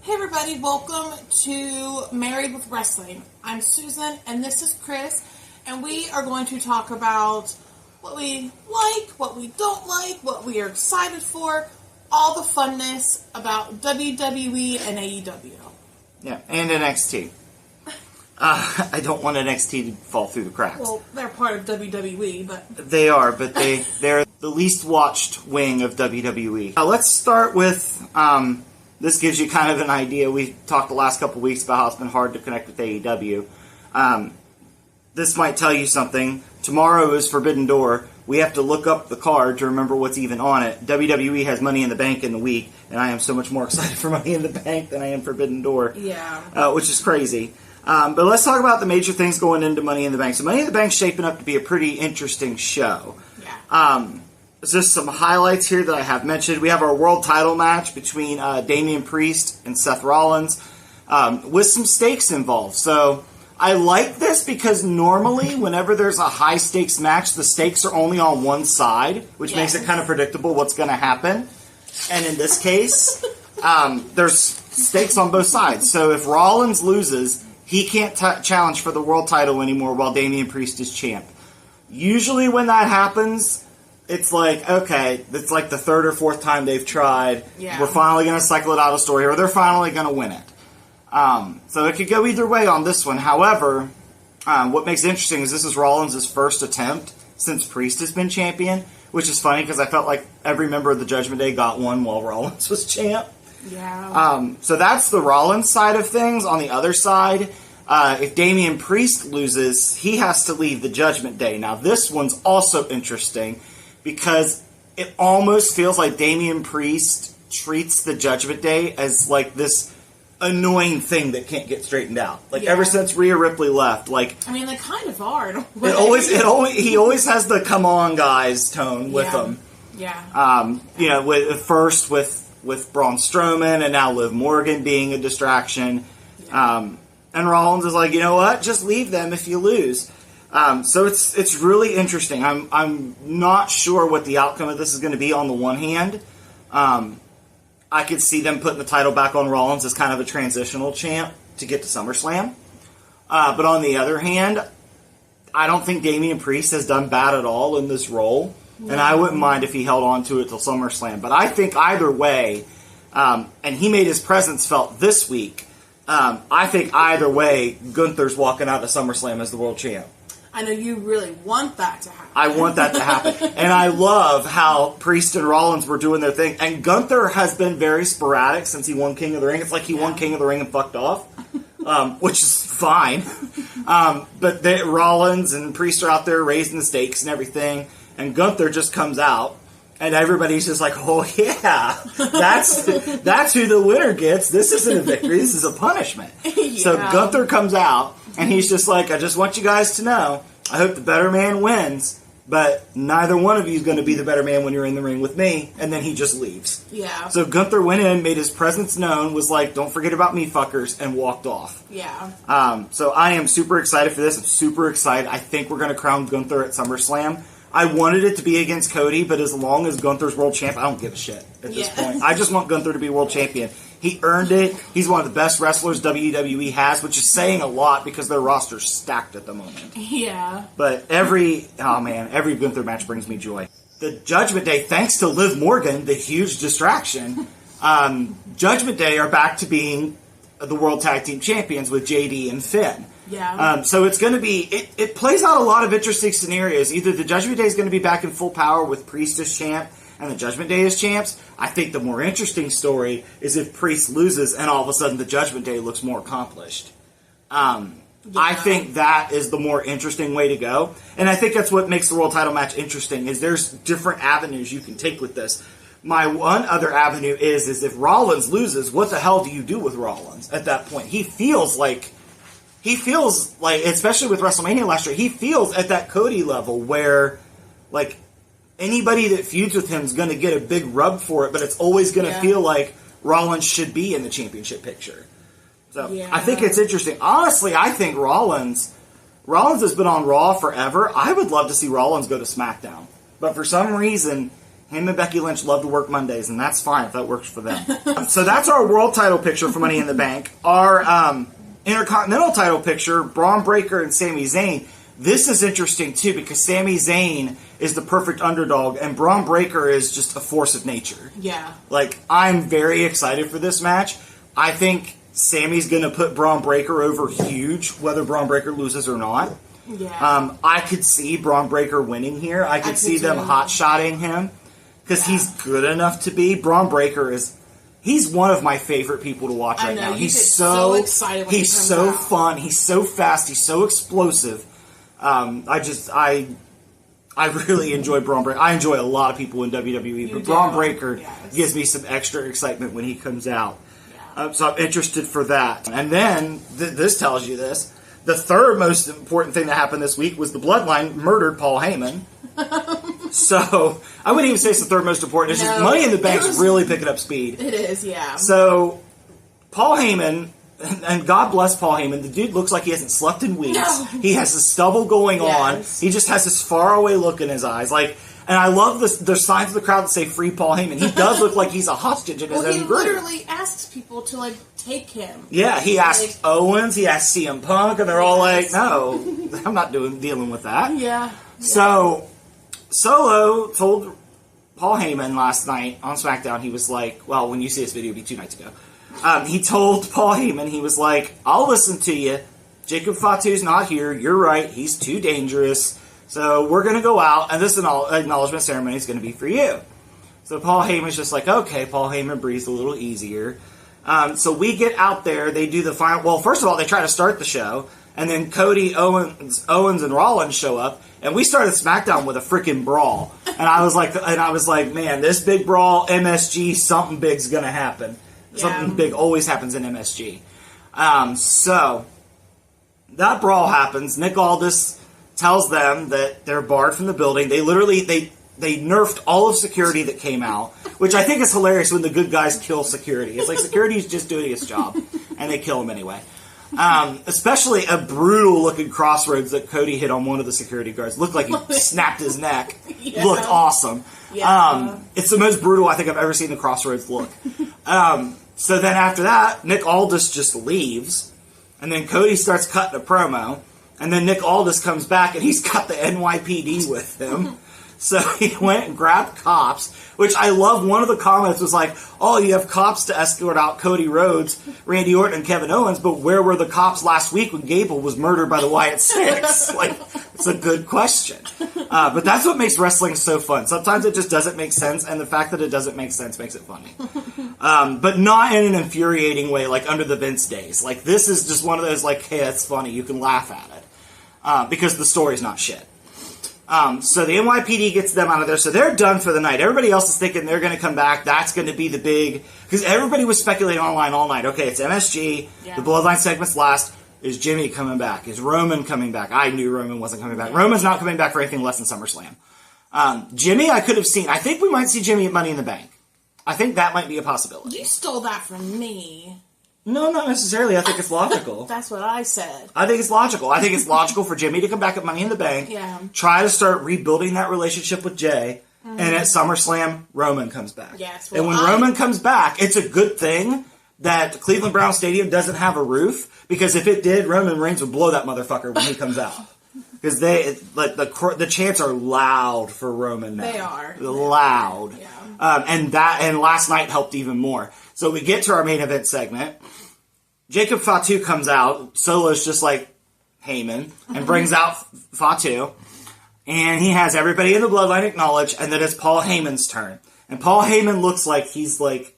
Hey everybody, welcome to Married with Wrestling. I'm Susan and this is Chris, and we are going to talk about what we like, what we don't like, what we are excited for, all the funness about WWE and AEW. Yeah, and NXT. I don't want NXT to fall through the cracks. Well, they're part of WWE, but... They are, but they're the least watched wing of WWE. Let's start with... this gives you kind of an idea. We talked the last couple weeks about how it's been hard to connect with AEW. This might tell you something. Tomorrow is Forbidden Door. We have to look up the card to remember what's even on it. WWE has Money in the Bank in the week, and I am so much more excited for Money in the Bank than I am Forbidden Door. Yeah. Which is crazy. But let's talk about the major things going into Money in the Bank. So Money in the Bank's shaping up to be a pretty interesting show. Yeah. Just some highlights here that I have mentioned. We have our world title match between Damian Priest and Seth Rollins with some stakes involved. So I like this because normally whenever there's a high stakes match, the stakes are only on one side, which makes it kind of predictable what's going to happen. And in this case, there's stakes on both sides. So if Rollins loses, he can't challenge for the world title anymore while Damian Priest is champ. Usually when that happens, it's like, okay, it's like the third or fourth time they've tried. Yeah. We're finally going to cycle it out of story, or they're finally going to win it. So it could go either way on this one. However, what makes it interesting is this is Rollins' first attempt since Priest has been champion, which is funny because I felt like every member of the Judgment Day got one while Rollins was champ. Yeah. So that's the Rollins side of things. On the other side, if Damian Priest loses, he has to leave the Judgment Day. Now, this one's also interesting because it almost feels like Damian Priest treats the Judgment Day as like this annoying thing that can't get straightened out. Like ever since Rhea Ripley left, like I mean, they kind of are. he always has the "come on, guys" tone with him. Yeah. With Braun Strowman and now Liv Morgan being a distraction. And Rollins is like, you know what? Just leave them if you lose. So it's really interesting. I'm not sure what the outcome of this is going to be on the one hand. I could see them putting the title back on Rollins as kind of a transitional champ to get to SummerSlam. But on the other hand, I don't think Damian Priest has done bad at all in this role. And I wouldn't mind if he held on to it till SummerSlam. But I think either way, and he made his presence felt this week, I think either way, Gunther's walking out of SummerSlam as the world champ. I know you really want that to happen. I want that to happen. And I love how Priest and Rollins were doing their thing. And Gunther has been very sporadic since he won King of the Ring. It's like he won King of the Ring and fucked off, which is fine. But Rollins and Priest are out there raising the stakes and everything. And Gunther just comes out. And everybody's just like, oh yeah, that's who the winner gets. This isn't a victory, this is a punishment. Yeah. So Gunther comes out, and he's just like, I just want you guys to know, I hope the better man wins, but neither one of you is going to be the better man when you're in the ring with me. And then he just leaves. Yeah. So Gunther went in, made his presence known, was like, don't forget about me, fuckers, and walked off. Yeah. So I am super excited for this. I'm super excited. I think we're going to crown Gunther at SummerSlam. I wanted it to be against Cody, but as long as Gunther's world champ, I don't give a shit at this point. I just want Gunther to be world champion. He earned it. He's one of the best wrestlers WWE has, which is saying a lot because their roster's stacked at the moment. Yeah. But every Gunther match brings me joy. The Judgment Day, thanks to Liv Morgan, the huge distraction, Judgment Day are back to being the World Tag Team Champions with JD and Finn. Yeah. So it's going to be... It plays out a lot of interesting scenarios. Either the Judgment Day is going to be back in full power with Priest as champ and the Judgment Day as champs. I think the more interesting story is if Priest loses and all of a sudden the Judgment Day looks more accomplished. I think that is the more interesting way to go. And I think that's what makes the world title match interesting, is there's different avenues you can take with this. My one other avenue is if Rollins loses, what the hell do you do with Rollins at that point? He feels like, especially with WrestleMania last year, he feels at that Cody level where, like, anybody that feuds with him is going to get a big rub for it, but it's always going to feel like Rollins should be in the championship picture. So I think it's interesting. Honestly, I think Rollins has been on Raw forever. I would love to see Rollins go to SmackDown. But for some reason, Him and Becky Lynch love to work Mondays, and that's fine if that works for them. So that's our world title picture for Money in the Bank. Our Intercontinental title picture, Braun Breaker and Sami Zayn. This is interesting, too, because Sami Zayn is the perfect underdog, and Braun Breaker is just a force of nature. Yeah. Like, I'm very excited for this match. I think Sammy's going to put Braun Breaker over huge, whether Braun Breaker loses or not. Yeah. I could see Braun Breaker winning here. I could see them hot-shotting him. Because he's good enough to be. Braun Breaker he's one of my favorite people to watch right now. He's so excited when he's so fun. He's so fast. He's so explosive. I really enjoy Braun Breaker. I enjoy a lot of people in WWE, but Braun Breaker gives me some extra excitement when he comes out. Yeah. So I'm interested for that. And then, this tells you this. The third most important thing that happened this week was the Bloodline murdered Paul Heyman. So, I wouldn't even say it's the third most important. It's just Money in the Bank's really picking up speed. It is, yeah. So, Paul Heyman, and God bless Paul Heyman, the dude looks like he hasn't slept in weeks. No. He has the stubble going on. He just has this faraway look in his eyes. Like, and I love this. There's signs of the crowd that say "Free Paul Heyman." He does look like he's a hostage in his own group. He literally asks people to, like, take him. Yeah, he asked Owens, he asked CM Punk, and they're all like, no, I'm not dealing with that. Yeah. So, Solo told Paul Heyman last night on SmackDown, he was like, well, when you see this video, it'll be 2 nights ago. He told Paul Heyman, he was like, I'll listen to you. Jacob Fatu's not here. You're right. He's too dangerous. So we're going to go out, and this acknowledgement ceremony is going to be for you. So Paul Heyman's just like, okay. Paul Heyman breathes a little easier. So we get out there. They do the final. Well, first of all, they try to start the show, and then Cody, Owens, and Rollins show up, and we started SmackDown with a freaking brawl. And I was like, man, this big brawl, MSG, something big's going to happen. Yeah. Something big always happens in MSG. So that brawl happens. Nick Aldis tells them that they're barred from the building. They literally, they nerfed all of security that came out, which I think is hilarious when the good guys kill security. It's like security's just doing its job, and they kill him anyway. Especially a brutal-looking crossroads that Cody hit on one of the security guards. Looked like he snapped his neck. Yeah. Looked awesome. Yeah. It's the most brutal I think I've ever seen the crossroads look. So then after that, Nick Aldis just leaves, and then Cody starts cutting a promo, and then Nick Aldis comes back, and he's got the NYPD with him. So he went and grabbed cops, which I love. One of the comments was like, oh, you have cops to escort out Cody Rhodes, Randy Orton, and Kevin Owens, but where were the cops last week when Gable was murdered by the Wyatt Six? Like, it's a good question. But that's what makes wrestling so fun. Sometimes it just doesn't make sense, and the fact that it doesn't make sense makes it funny. But not in an infuriating way, like under the Vince days. Like, this is just one of those, like, hey, that's funny, you can laugh at it. Because the story's not shit. So the NYPD gets them out of there, so they're done for the night. Everybody else is thinking they're going to come back. That's going to be the big... Because everybody was speculating online all night. Okay, it's MSG. Yeah. The Bloodline segment's last. Is Jimmy coming back? Is Roman coming back? I knew Roman wasn't coming back. Yeah. Roman's not coming back for anything less than SummerSlam. Jimmy, I could have seen. I think we might see Jimmy at Money in the Bank. I think that might be a possibility. You stole that from me. No, not necessarily. I think it's logical. That's what I said. I think it's logical. I think it's logical for Jimmy to come back at Money in the Bank, try to start rebuilding that relationship with Jay, and at SummerSlam, Roman comes back. Yes, and when Roman comes back, it's a good thing that Cleveland Brown Stadium doesn't have a roof, because if it did, Roman Reigns would blow that motherfucker when he comes out. Because the chants are loud for Roman now. They are. Loud. Yeah. And last night helped even more. So we get to our main event segment. Jacob Fatu comes out. Solo's just like Heyman and brings out Fatu. And he has everybody in the Bloodline acknowledge, and then it's Paul Heyman's turn. And Paul Heyman looks like he's like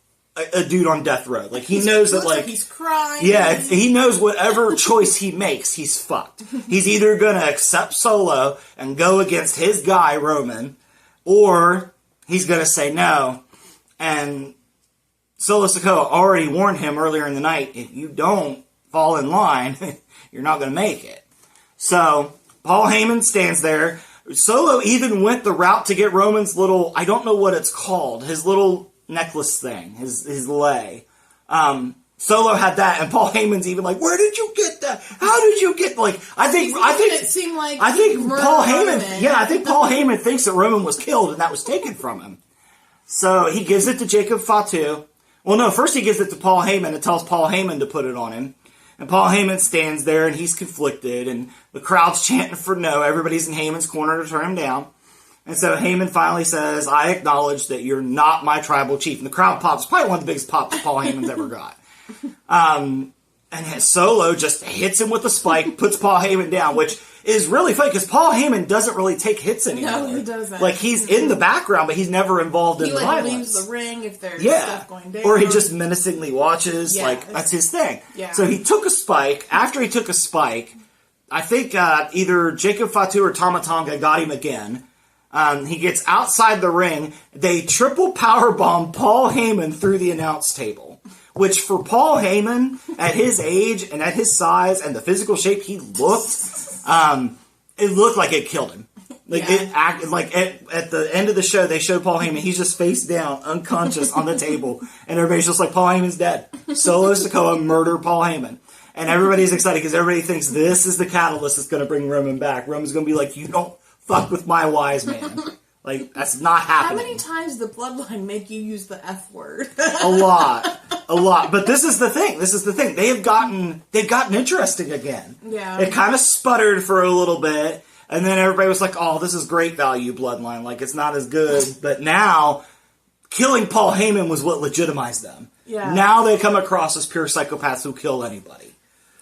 a dude on death row. Like he knows that like he's crying. Yeah, he knows whatever choice he makes, he's fucked. He's either gonna accept Solo and go against his guy Roman, or he's gonna say no. And Solo Sikoa already warned him earlier in the night, if you don't fall in line, you're not gonna make it. So Paul Heyman stands there. Solo even went the route to get Roman's little, I don't know what it's called, his little necklace thing, his lei. Solo had that, and Paul Heyman's even like, "Where did you get that? How did you get?" Like, I think it seemed like Paul Heyman. Yeah, I think Paul Heyman thinks that Roman was killed and that was taken from him. So he gives it to Jacob Fatu. Well, no, first he gives it to Paul Heyman and tells Paul Heyman to put it on him. And Paul Heyman stands there and he's conflicted and the crowd's chanting for no. Everybody's in Heyman's corner to turn him down. And so Heyman finally says, I acknowledge that you're not my tribal chief. And the crowd pops. Probably one of the biggest pops Paul Heyman's ever got. And his Solo just hits him with a spike, puts Paul Heyman down, which is really funny because Paul Heyman doesn't really take hits anymore. No, he doesn't. Like, he's in the background, but he's never involved in the violence. He leaves the ring if there's stuff going down. Or he just menacingly watches. Yeah, like, that's his thing. Yeah. So he took a spike. After he took a spike, I think either Jacob Fatu or Tama Tonga got him again. He gets outside the ring. They triple powerbomb Paul Heyman through the announce table. Which, for Paul Heyman, at his age and at his size and the physical shape he looked, it looked like it killed him. Like, it acted like at the end of the show, they showed Paul Heyman. He's just face down, unconscious on the table, and everybody's just like, Paul Heyman's dead. Solo Sikoa murdered Paul Heyman, and everybody's excited because everybody thinks this is the catalyst that's going to bring Roman back. Roman's going to be like, you don't fuck with my wise man. Like, that's not happening. How many times did the Bloodline make you use the F word? A lot. But this is the thing. They've gotten interesting again. Yeah. It kind of sputtered for a little bit, and then everybody was like, oh, this is great value, Bloodline. Like, it's not as good. But now, killing Paul Heyman was what legitimized them. Yeah. Now they come across as pure psychopaths who kill anybody.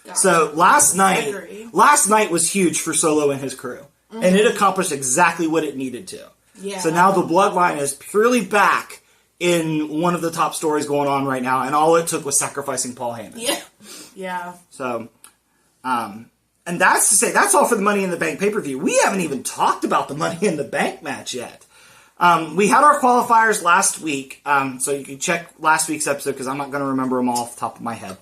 Gotcha. So last night was huge for Solo and his crew. Mm-hmm. And it accomplished exactly what it needed to. Yeah. So now the Bloodline is purely back in one of the top stories going on right now, and all it took was sacrificing Paul Heyman. Yeah. Yeah. So, and that's to say, that's all for the Money in the Bank pay-per-view. We haven't even talked about the Money in the Bank match yet. We had our qualifiers last week, so you can check last week's episode, because I'm not going to remember them all off the top of my head.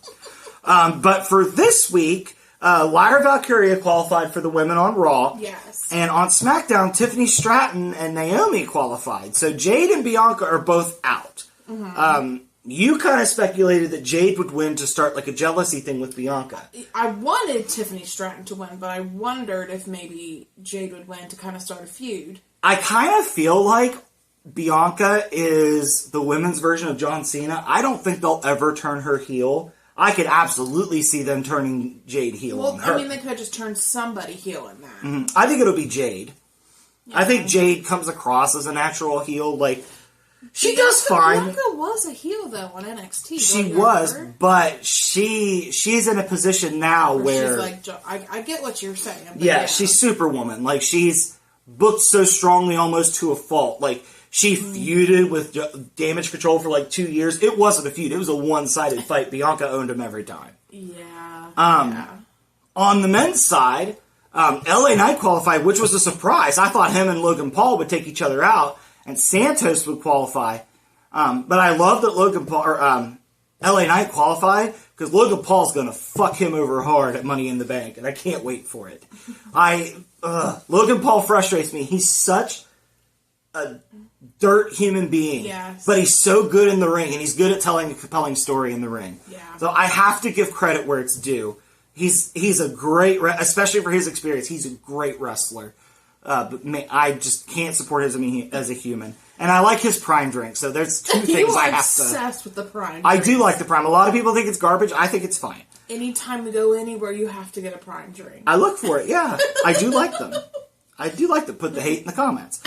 But for this week, Lyra Valkyria qualified for the women on Raw. Yes. And on SmackDown, Tiffany Stratton and Naomi qualified. So Jade and Bianca are both out. Mm-hmm. You kind of speculated that Jade would win to start like a jealousy thing with Bianca. I wanted Tiffany Stratton to win, but I wondered if maybe Jade would win to kind of start a feud. I kind of feel like Bianca is the women's version of John Cena. I don't think they'll ever turn her heel. I could absolutely see them turning Jade heel on her. I mean, they could have just turned somebody heel in that. Mm-hmm. I think it'll be Jade. Yeah. I think Jade comes across as a natural heel. Like, she does fine. Bianca was a heel, though, on NXT. She was, but she's in a position now where... She's like, I get what you're saying. Yeah, she's Superwoman. Like, she's booked so strongly almost to a fault. Like, she feuded with Damage Control for like 2 years. It wasn't a feud. It was a one-sided fight. Bianca owned him every time. Yeah. On the men's side, LA Knight qualified, which was a surprise. I thought him and Logan Paul would take each other out, and Santos would qualify. But I love that LA Knight qualified, because Logan Paul's going to fuck him over hard at Money in the Bank, and I can't wait for it. Logan Paul frustrates me. He's such a dirt human being, yes, but he's so good in the ring, and he's good at telling a compelling story in the ring. Yeah. So I have to give credit where it's due. He's a great, especially for his experience, he's a great wrestler. But I just can't support him as a human. And I like his Prime drink, so there's two things I have to... obsessed with the Prime drink. I do like the Prime. A lot of people think it's garbage. I think it's fine. Anytime we go anywhere, you have to get a Prime drink. I look for it, yeah. I do like them. Put the hate in the comments.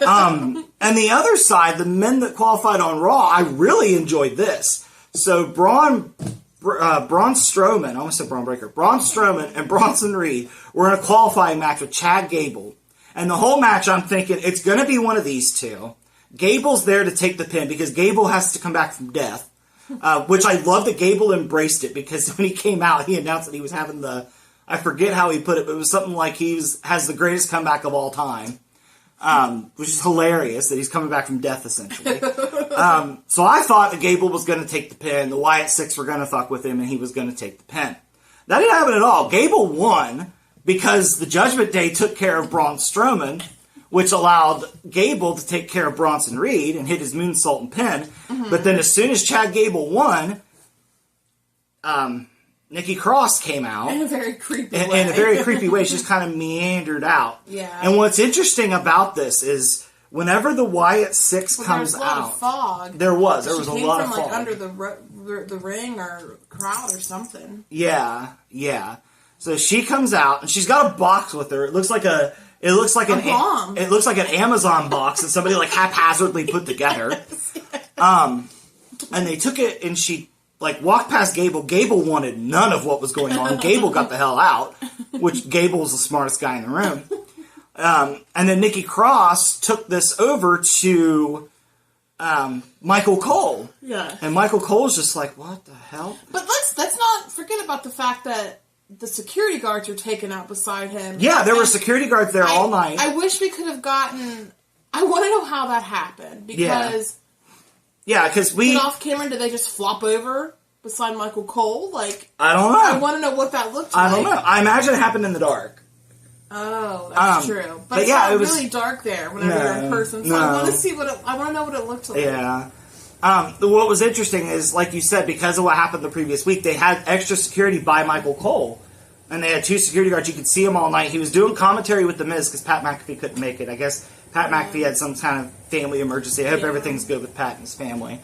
And the other side, the men that qualified on Raw, I really enjoyed this. So Braun Strowman, I almost said Braun Breaker, Braun Strowman and Bronson Reed were in a qualifying match with Chad Gable. And the whole match, I'm thinking, it's going to be one of these two. Gable's there to take the pin because Gable has to come back from death. Which I love that Gable embraced it, because when he came out, he announced that he was having I forget how he put it, but it was something like has the greatest comeback of all time. Which is hilarious that he's coming back from death, essentially. So I thought that Gable was going to take the pin, the Wyatt Six were going to fuck with him, and he was going to take the pin. That didn't happen at all. Gable won because the Judgment Day took care of Braun Strowman, which allowed Gable to take care of Bronson Reed and hit his moonsault and pin. Mm-hmm. But then as soon as Chad Gable won, Nikki Cross came out. In a very creepy way. In a very creepy way. She just kind of meandered out. Yeah. And what's interesting about this is whenever the Wyatt Six comes There's a lot out, of fog. there was a lot of fog. fog Under the ring or crowd or something. Yeah. So she comes out and she's got a box with her. It looks like an bomb. It looks like an Amazon box that somebody like haphazardly put together. And they took it and she like walked past Gable. Gable wanted none of what was going on. Gable got the hell out, which Gable was the smartest guy in the room. And then Nikki Cross took this over to Michael Cole. Yeah. And Michael Cole's just like, what the hell? But let's not forget about the fact that the security guards are taken out beside him. Yeah, there were security guards there all night. I wish we could have gotten... I want to know how that happened. Because... Yeah, because we... off camera, did they just flop over beside Michael Cole? Like... I don't know. I want to know what that looked like. I don't know. I imagine it happened in the dark. Oh, that's true. But it's yeah, not it was really dark there whenever you're in person. So I want to see I want to know what it looked like. Yeah. What was interesting is, like you said, because of what happened the previous week, they had extra security by Michael Cole. And they had 2 security guards. You could see him all night. He was doing commentary with The Miz because Pat McAfee couldn't make it. I guess Pat McAfee had some kind of family emergency. I hope everything's good with Pat and his family.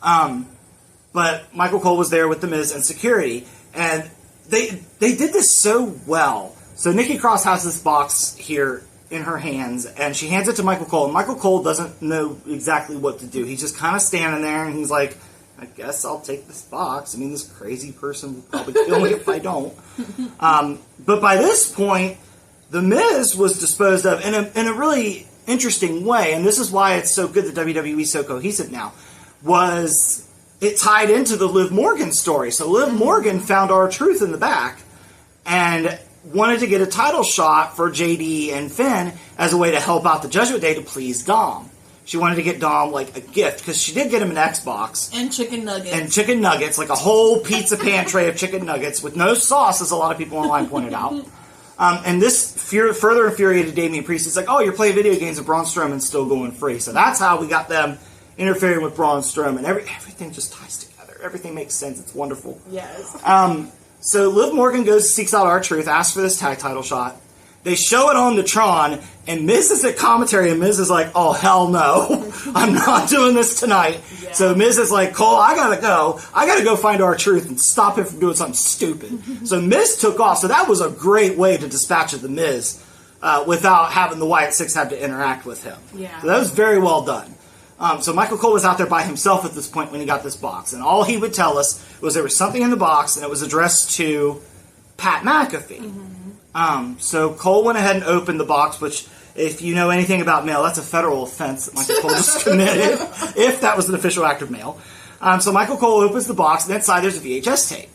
But Michael Cole was there with The Miz and security. And they did this so well. So Nikki Cross has this box here in her hands, and she hands it to Michael Cole. And Michael Cole doesn't know exactly what to do. He's just kind of standing there, and he's like, I guess I'll take this box. I mean, this crazy person will probably kill me if I don't. But by this point, The Miz was disposed of in a really interesting way, and this is why it's so good that WWE is so cohesive now, was it tied into the Liv Morgan story. So Liv Morgan found R-Truth in the back, and wanted to get a title shot for JD and Finn as a way to help out the Judgment Day to please Dom. She wanted to get Dom, like, a gift, because she did get him an Xbox. And chicken nuggets. Like a whole pizza pan tray of chicken nuggets with no sauce, as a lot of people online pointed out. And this further infuriated Damian Priest. He's like, oh, you're playing video games and Braun Strowman's still going free. So that's how we got them interfering with Braun Strowman. Everything just ties together. Everything makes sense. It's wonderful. Yes. So Liv Morgan goes, seeks out R-Truth, asks for this tag title shot. They show it on the Tron, and Miz is at commentary, and Miz is like, oh, hell no. I'm not doing this tonight. Yeah. So Miz is like, Cole, I gotta go. I gotta go find R-Truth and stop him from doing something stupid. So Miz took off. So that was a great way to dispatch the Miz without having the Wyatt Six have to interact with him. Yeah. So that was very well done. So Michael Cole was out there by himself at this point when he got this box. And all he would tell us was there was something in the box, and it was addressed to Pat McAfee. So Cole went ahead and opened the box, which, if you know anything about mail, that's a federal offense that Michael Cole just committed, if that was an official act of mail. So Michael Cole opens the box, and inside there's a VHS tape.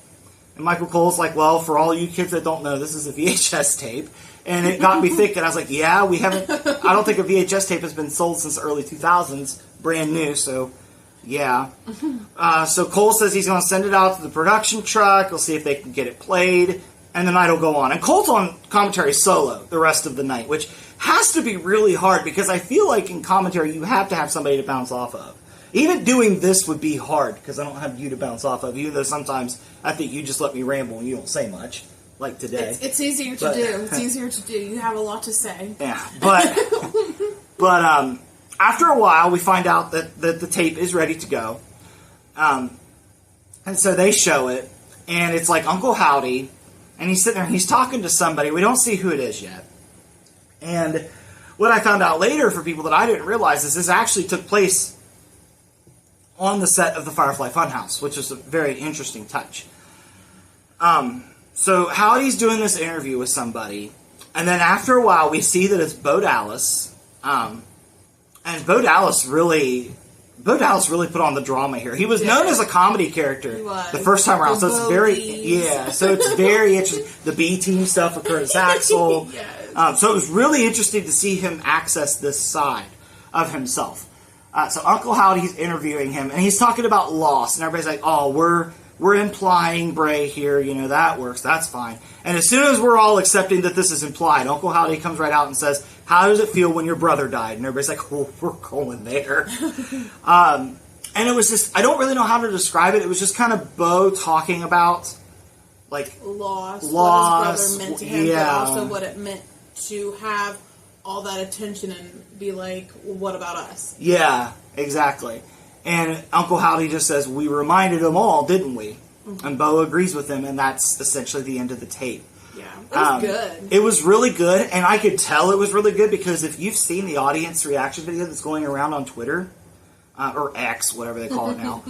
And Michael Cole's like, well, for all you kids that don't know, this is a VHS tape. And it got me thinking. I was like, yeah, we haven't... I don't think a VHS tape has been sold since the early 2000s. Brand new, so... Yeah. So Cole says he's going to send it out to the production truck. We'll see if they can get it played. And the night will go on. And Cole's on commentary solo the rest of the night, which has to be really hard because I feel like in commentary you have to have somebody to bounce off of. Even doing this would be hard because I don't have you to bounce off of, even though sometimes I think you just let me ramble and you don't say much, like today. It's easier to do. It's easier to do. You have a lot to say. Yeah, but after a while we find out that the tape is ready to go. And so they show it, and it's like Uncle Howdy, and he's sitting there and he's talking to somebody. We don't see who it is yet. And what I found out later for people that I didn't realize is this actually took place on the set of the Firefly Funhouse, which is a very interesting touch. So Howdy's doing this interview with somebody, and then after a while we see that it's Bo Dallas, and Bo Dallas really put on the drama here. He was known as a comedy character the first time around, so it's very interesting. The B-Team stuff with Curtis Axel. Yes. So it was really interesting to see him access this side of himself. So Uncle Howdy's interviewing him, and he's talking about loss, and everybody's like, oh, we're implying Bray here, that works, that's fine. And as soon as we're all accepting that this is implied, Uncle Howdy comes right out and says, how does it feel when your brother died? And everybody's like, oh, we're going there. And it was just, I don't really know how to describe it. It was just kind of Bo talking about, like, loss, what his brother meant to him, but also what it meant to have all that attention and be like, well, what about us? Yeah, exactly. And Uncle Howdy just says, we reminded them all, didn't we? Mm-hmm. And Bo agrees with him, and that's essentially the end of the tape. Yeah, it was good. It was really good, and I could tell it was really good because if you've seen the audience reaction video that's going around on Twitter, or X, whatever they call it now,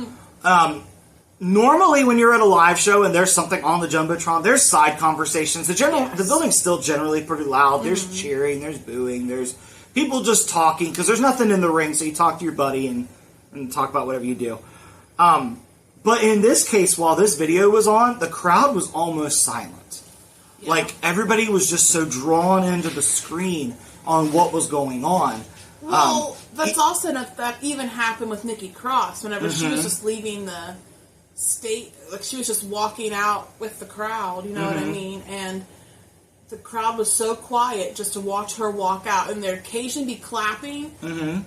normally when you're at a live show and there's something on the Jumbotron, there's side conversations. The building's still generally pretty loud. There's cheering, there's booing, there's people just talking, because there's nothing in the ring, so you talk to your buddy and talk about whatever you do. But in this case, while this video was on, the crowd was almost silent. Yeah. Like, everybody was just so drawn into the screen on what was going on. Well, that's also that even happened with Nikki Cross whenever she was just leaving the state, like she was just walking out with the crowd, you know what I mean? And the crowd was so quiet just to watch her walk out, and there'd occasionally be clapping,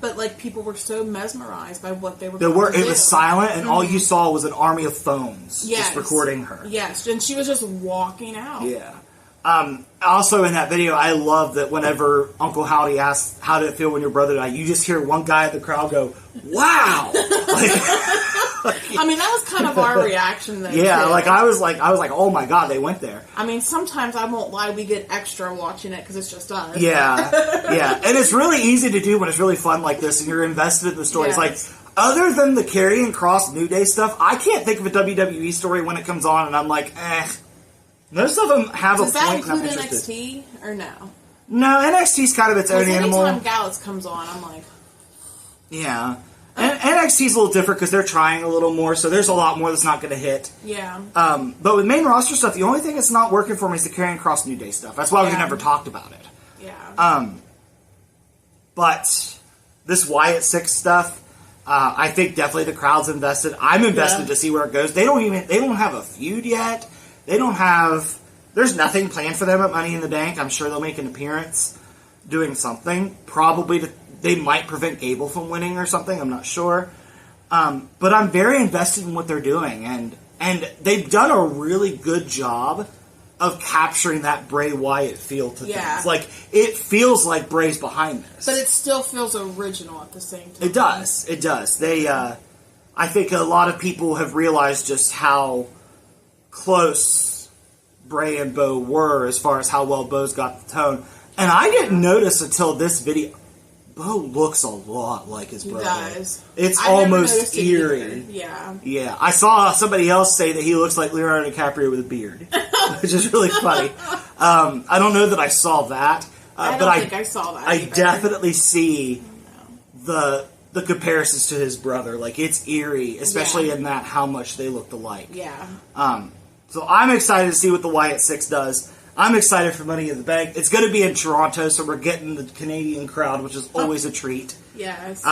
but like people were so mesmerized by what they were doing. It was silent, and all you saw was an army of phones just recording her. Yes, and she was just walking out. Yeah. Also in that video, I love that whenever Uncle Howdy asks, how did it feel when your brother died, you just hear one guy at the crowd go, wow! I mean, that was kind of our reaction though. Yeah, too. I was like, oh my god, they went there. I mean, sometimes I won't lie, we get extra watching it because it's just us. Yeah, yeah, and it's really easy to do when it's really fun like this and you're invested in the story. Yes. It's like, other than the Karrion Kross New Day stuff, I can't think of a WWE story when it comes on and I'm like, Most of them have Does a point. Does that include NXT or no? No, NXT's kind of its own animal. Anytime Gallus comes on, I'm like... Yeah. And NXT's a little different because they're trying a little more, so there's a lot more that's not going to hit. Yeah. But with main roster stuff, the only thing that's not working for me is the Karrion Kross New Day stuff. That's why we've never talked about it. Yeah. But this Wyatt Six stuff, I think definitely the crowd's invested. I'm invested to see where it goes. They don't have a feud yet. There's nothing planned for them at Money in the Bank. I'm sure they'll make an appearance doing something. Probably they might prevent Gable from winning or something. I'm not sure. But I'm very invested in what they're doing. And they've done a really good job of capturing that Bray Wyatt feel to things. Like, it feels like Bray's behind this. But it still feels original at the same time. It does. It does. I think a lot of people have realized just how close Bray and Bo were as far as how well Bo's got the tone. And I didn't notice until this video. Bo looks a lot like his brother. He does. It's almost eerie. Yeah. Yeah. I saw somebody else say that he looks like Leonardo DiCaprio with a beard, which is really funny. I don't know that I saw that. I don't think I saw that. I definitely see the comparisons to his brother. Like, it's eerie, especially in that how much they looked alike. Yeah. So I'm excited to see what the Wyatt Six does. I'm excited for Money in the Bank. It's going to be in Toronto, so we're getting the Canadian crowd, which is always a treat. Yes.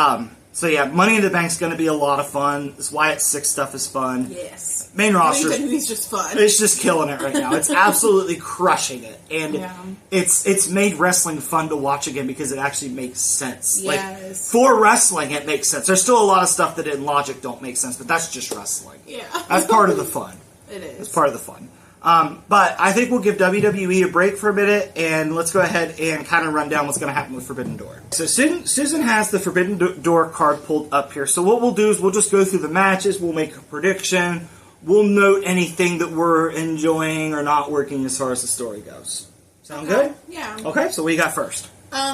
So yeah, Money in the Bank's going to be a lot of fun. This Wyatt Six stuff is fun. Yes. Main roster. He's just fun. It's just killing it right now. It's absolutely crushing it. And it's made wrestling fun to watch again because it actually makes sense. Yes. Like, for wrestling, it makes sense. There's still a lot of stuff that in logic don't make sense, but that's just wrestling. Yeah. That's part of the fun. It is. It's part of the fun. But I think we'll give WWE a break for a minute, and let's go ahead and kind of run down what's going to happen with Forbidden Door. So Susan has the Forbidden Door card pulled up here. So what we'll do is we'll just go through the matches, we'll make a prediction, we'll note anything that we're enjoying or not working as far as the story goes. Sound good? Yeah. Okay, so what you got first?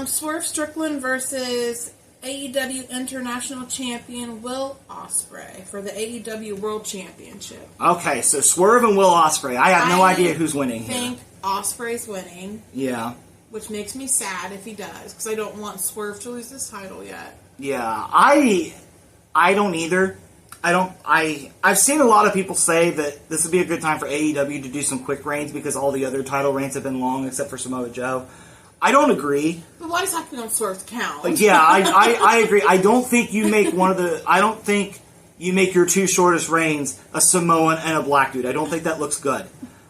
Swerve Strickland versus AEW International Champion Will Ospreay for the AEW World Championship. Okay, so Swerve and Will Ospreay. I have no idea who's winning here. I think Ospreay's winning. Yeah. Which makes me sad if he does, because I don't want Swerve to lose this title yet. Yeah, I don't either. I've seen a lot of people say that this would be a good time for AEW to do some quick reigns because all the other title reigns have been long except for Samoa Joe. I don't agree. But why does that on Swerve's count? Yeah, I agree. I don't think you make your two shortest reigns a Samoan and a black dude. I don't think that looks good.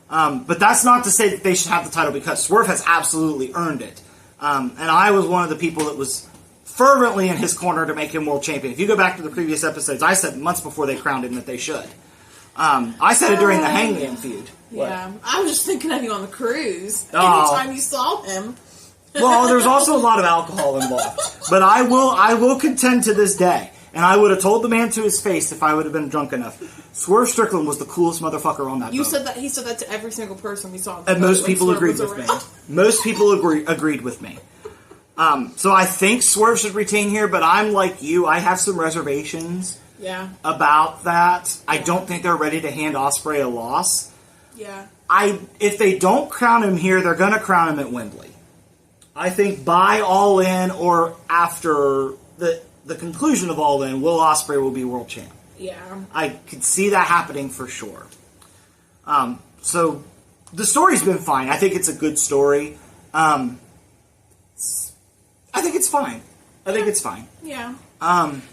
But that's not to say that they should have the title because Swerve has absolutely earned it. And I was one of the people that was fervently in his corner to make him world champion. If you go back to the previous episodes, I said months before they crowned him that they should. I said it during the Hangman feud. Yeah, I was just thinking of you on the cruise. Oh. Anytime you saw him. Well, there's also a lot of alcohol involved. But I will contend to this day, and I would have told the man to his face if I would have been drunk enough. Swerve Strickland was the coolest motherfucker on that boat. Said that he said that to every single person we saw. And most people agreed with me. Most people agreed with me. So I think Swerve should retain here, but I'm like you. I have some reservations about that. I don't think they're ready to hand Ospreay a loss. Yeah. If they don't crown him here, they're going to crown him at Wembley. I think by All In or after the conclusion of All In, Will Ospreay will be world champ. Yeah. I could see that happening for sure. So the story's been fine. I think it's a good story. I think it's fine. Yeah.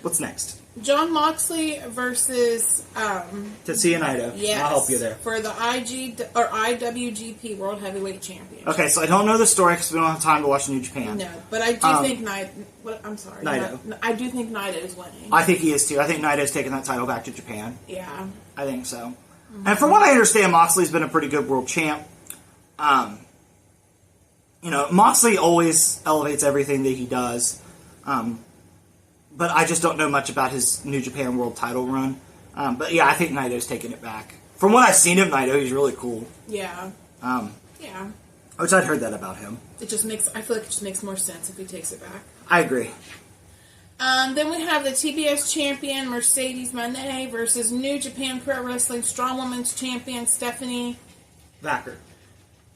What's next? Jon Moxley versus Tetsuya Naito. Yes, I'll help you there. For the IWGP World Heavyweight Championship. Okay, so I don't know the story because we don't have time to watch New Japan. No, but I do think I'm sorry. Naito. I do think Naito is winning. I think he is too. I think Naito's taking that title back to Japan. Yeah. I think so. Mm-hmm. And from what I understand, Moxley's been a pretty good world champ. Moxley always elevates everything that he does. But I just don't know much about his New Japan World title run. But yeah, I think Naito's taking it back. From what I've seen of Naito, he's really cool. Yeah. Yeah. Which I'd heard that about him. I feel like it just makes more sense if he takes it back. I agree. Then we have the TBS champion, Mercedes Moné, versus New Japan Pro Wrestling Strong Women's champion, Stephanie Vacker.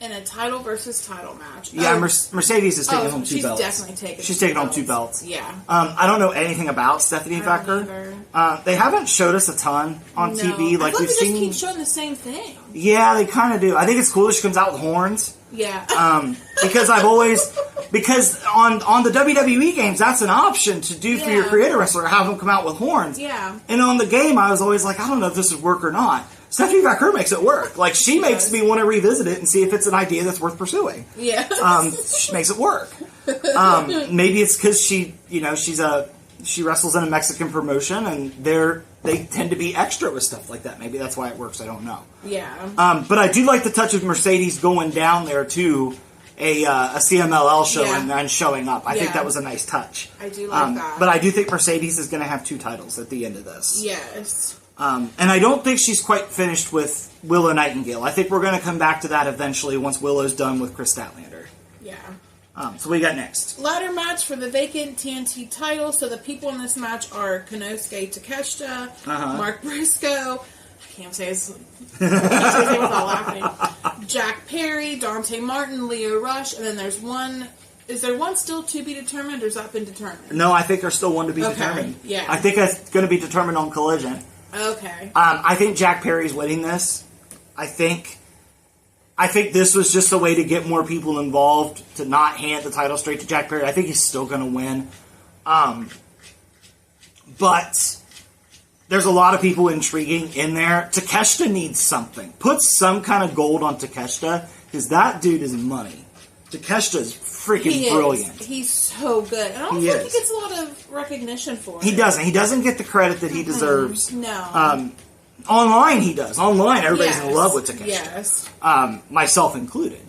In a title versus title match. Yeah, Mercedes is taking home 2 belts. She's definitely taking She's taking home 2 belts. Yeah. I don't know anything about Stephanie Vacker. They haven't showed us a ton on TV. Like we've seen. They just keep showing the same thing. Yeah, they kind of do. I think it's cool that she comes out with horns. Yeah. Because on the WWE games, that's an option to do for your creator wrestler, have them come out with horns. Yeah. And on the game, I was always like, I don't know if this would work or not. Stephanie Vacker makes it work. Like, she makes me want to revisit it and see if it's an idea that's worth pursuing. Yeah. She makes it work. Maybe it's because she wrestles in a Mexican promotion and they tend to be extra with stuff like that. Maybe that's why it works. I don't know. Yeah. But I do like the touch of Mercedes going down there to a CMLL show and showing up. I think that was a nice touch. I do like that. But I do think Mercedes is going to have 2 titles at the end of this. Yes. And I don't think she's quite finished with Willow Nightingale. I think we're going to come back to that eventually once Willow's done with Chris Statlander. Yeah. So what do you got next? Ladder match for the vacant TNT title. So the people in this match are Konosuke Takeshita, Mark Briscoe, I can't say his name without laughing, Jack Perry, Dante Martin, Leo Rush, and then there's one. Is there one still to be determined, or has that been determined? No, I think there's still one to be determined. Yeah. I think it's going to be determined on Collision. Okay. I think Jack Perry's winning this. I think this was just a way to get more people involved, to not hand the title straight to Jack Perry. I think he's still going to win. But there's a lot of people intriguing in there. Takeshita needs something. Put some kind of gold on Takeshita, because that dude is money. Takeshita's freaking brilliant. He's so good. And I don't think he gets a lot of recognition for it. He doesn't. He doesn't get the credit that he deserves. No. Online, he does. Online, everybody's in love with Takeshita. Yes. Myself included.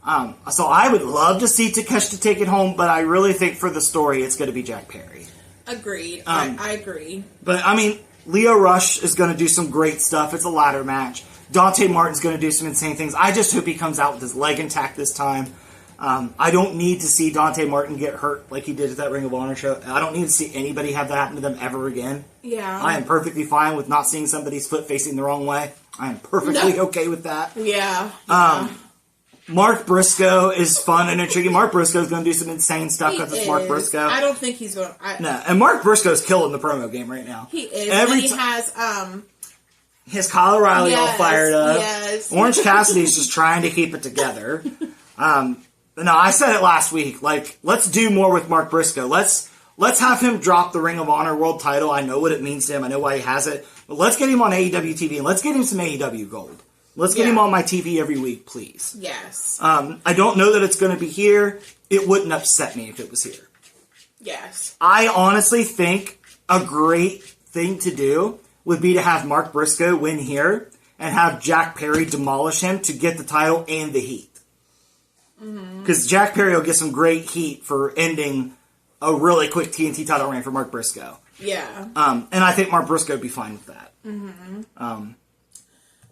So I would love to see Takeshita take it home, but I really think for the story, it's going to be Jack Perry. Agreed. I agree. But, I mean, Leo Rush is going to do some great stuff. It's a ladder match. Dante Martin's going to do some insane things. I just hope he comes out with his leg intact this time. I don't need to see Dante Martin get hurt like he did at that Ring of Honor show. I don't need to see anybody have that happen to them ever again. Yeah. I am perfectly fine with not seeing somebody's foot facing the wrong way. I am perfectly okay with that. Yeah. Mark Briscoe is fun and intriguing. Mark Briscoe is going to do some insane stuff because it's Mark Briscoe. I don't think he's going to... No, and Mark Briscoe's killing the promo game right now. He is. He has... his Kyle O'Reilly all fired up. Yes. Orange Cassidy's just trying to keep it together. No, I said it last week. Like, let's do more with Mark Briscoe. Let's have him drop the Ring of Honor World title. I know what it means to him. I know why he has it. But let's get him on AEW TV and let's get him some AEW gold. Let's get him on my TV every week, please. Yes. I don't know that it's going to be here. It wouldn't upset me if it was here. Yes. I honestly think a great thing to do would be to have Mark Briscoe win here and have Jack Perry demolish him to get the title and the heat. Because Jack Perry will get some great heat for ending a really quick TNT title reign for Mark Briscoe. Yeah. And I think Mark Briscoe would be fine with that.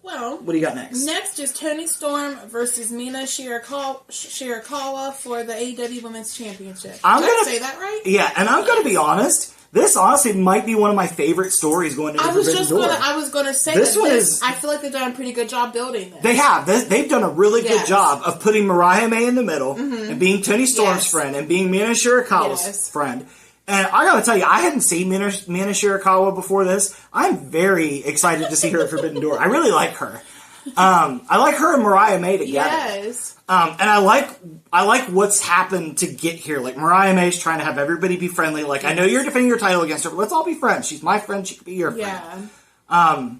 Well, what do you got next? Next is Toni Storm versus Mina Shirakawa for the AEW Women's Championship. Did I say that right? Yeah, and I'm going to be honest. This honestly might be one of my favorite stories going into Forbidden Door. I was going to say this. I feel like they've done a pretty good job building this. They have. They've done a really good job of putting Mariah May in the middle and being Toni Storm's friend and being Mina Shirakawa's friend. And I gotta tell you, I hadn't seen Mina Shirakawa before this. I'm very excited to see her at Forbidden Door. I really like her. I like her and Mariah May together. Yes. And I like what's happened to get here. Like, Mariah May's trying to have everybody be friendly. Like, I know you're defending your title against her, but let's all be friends. She's my friend. She could be your friend. Yeah.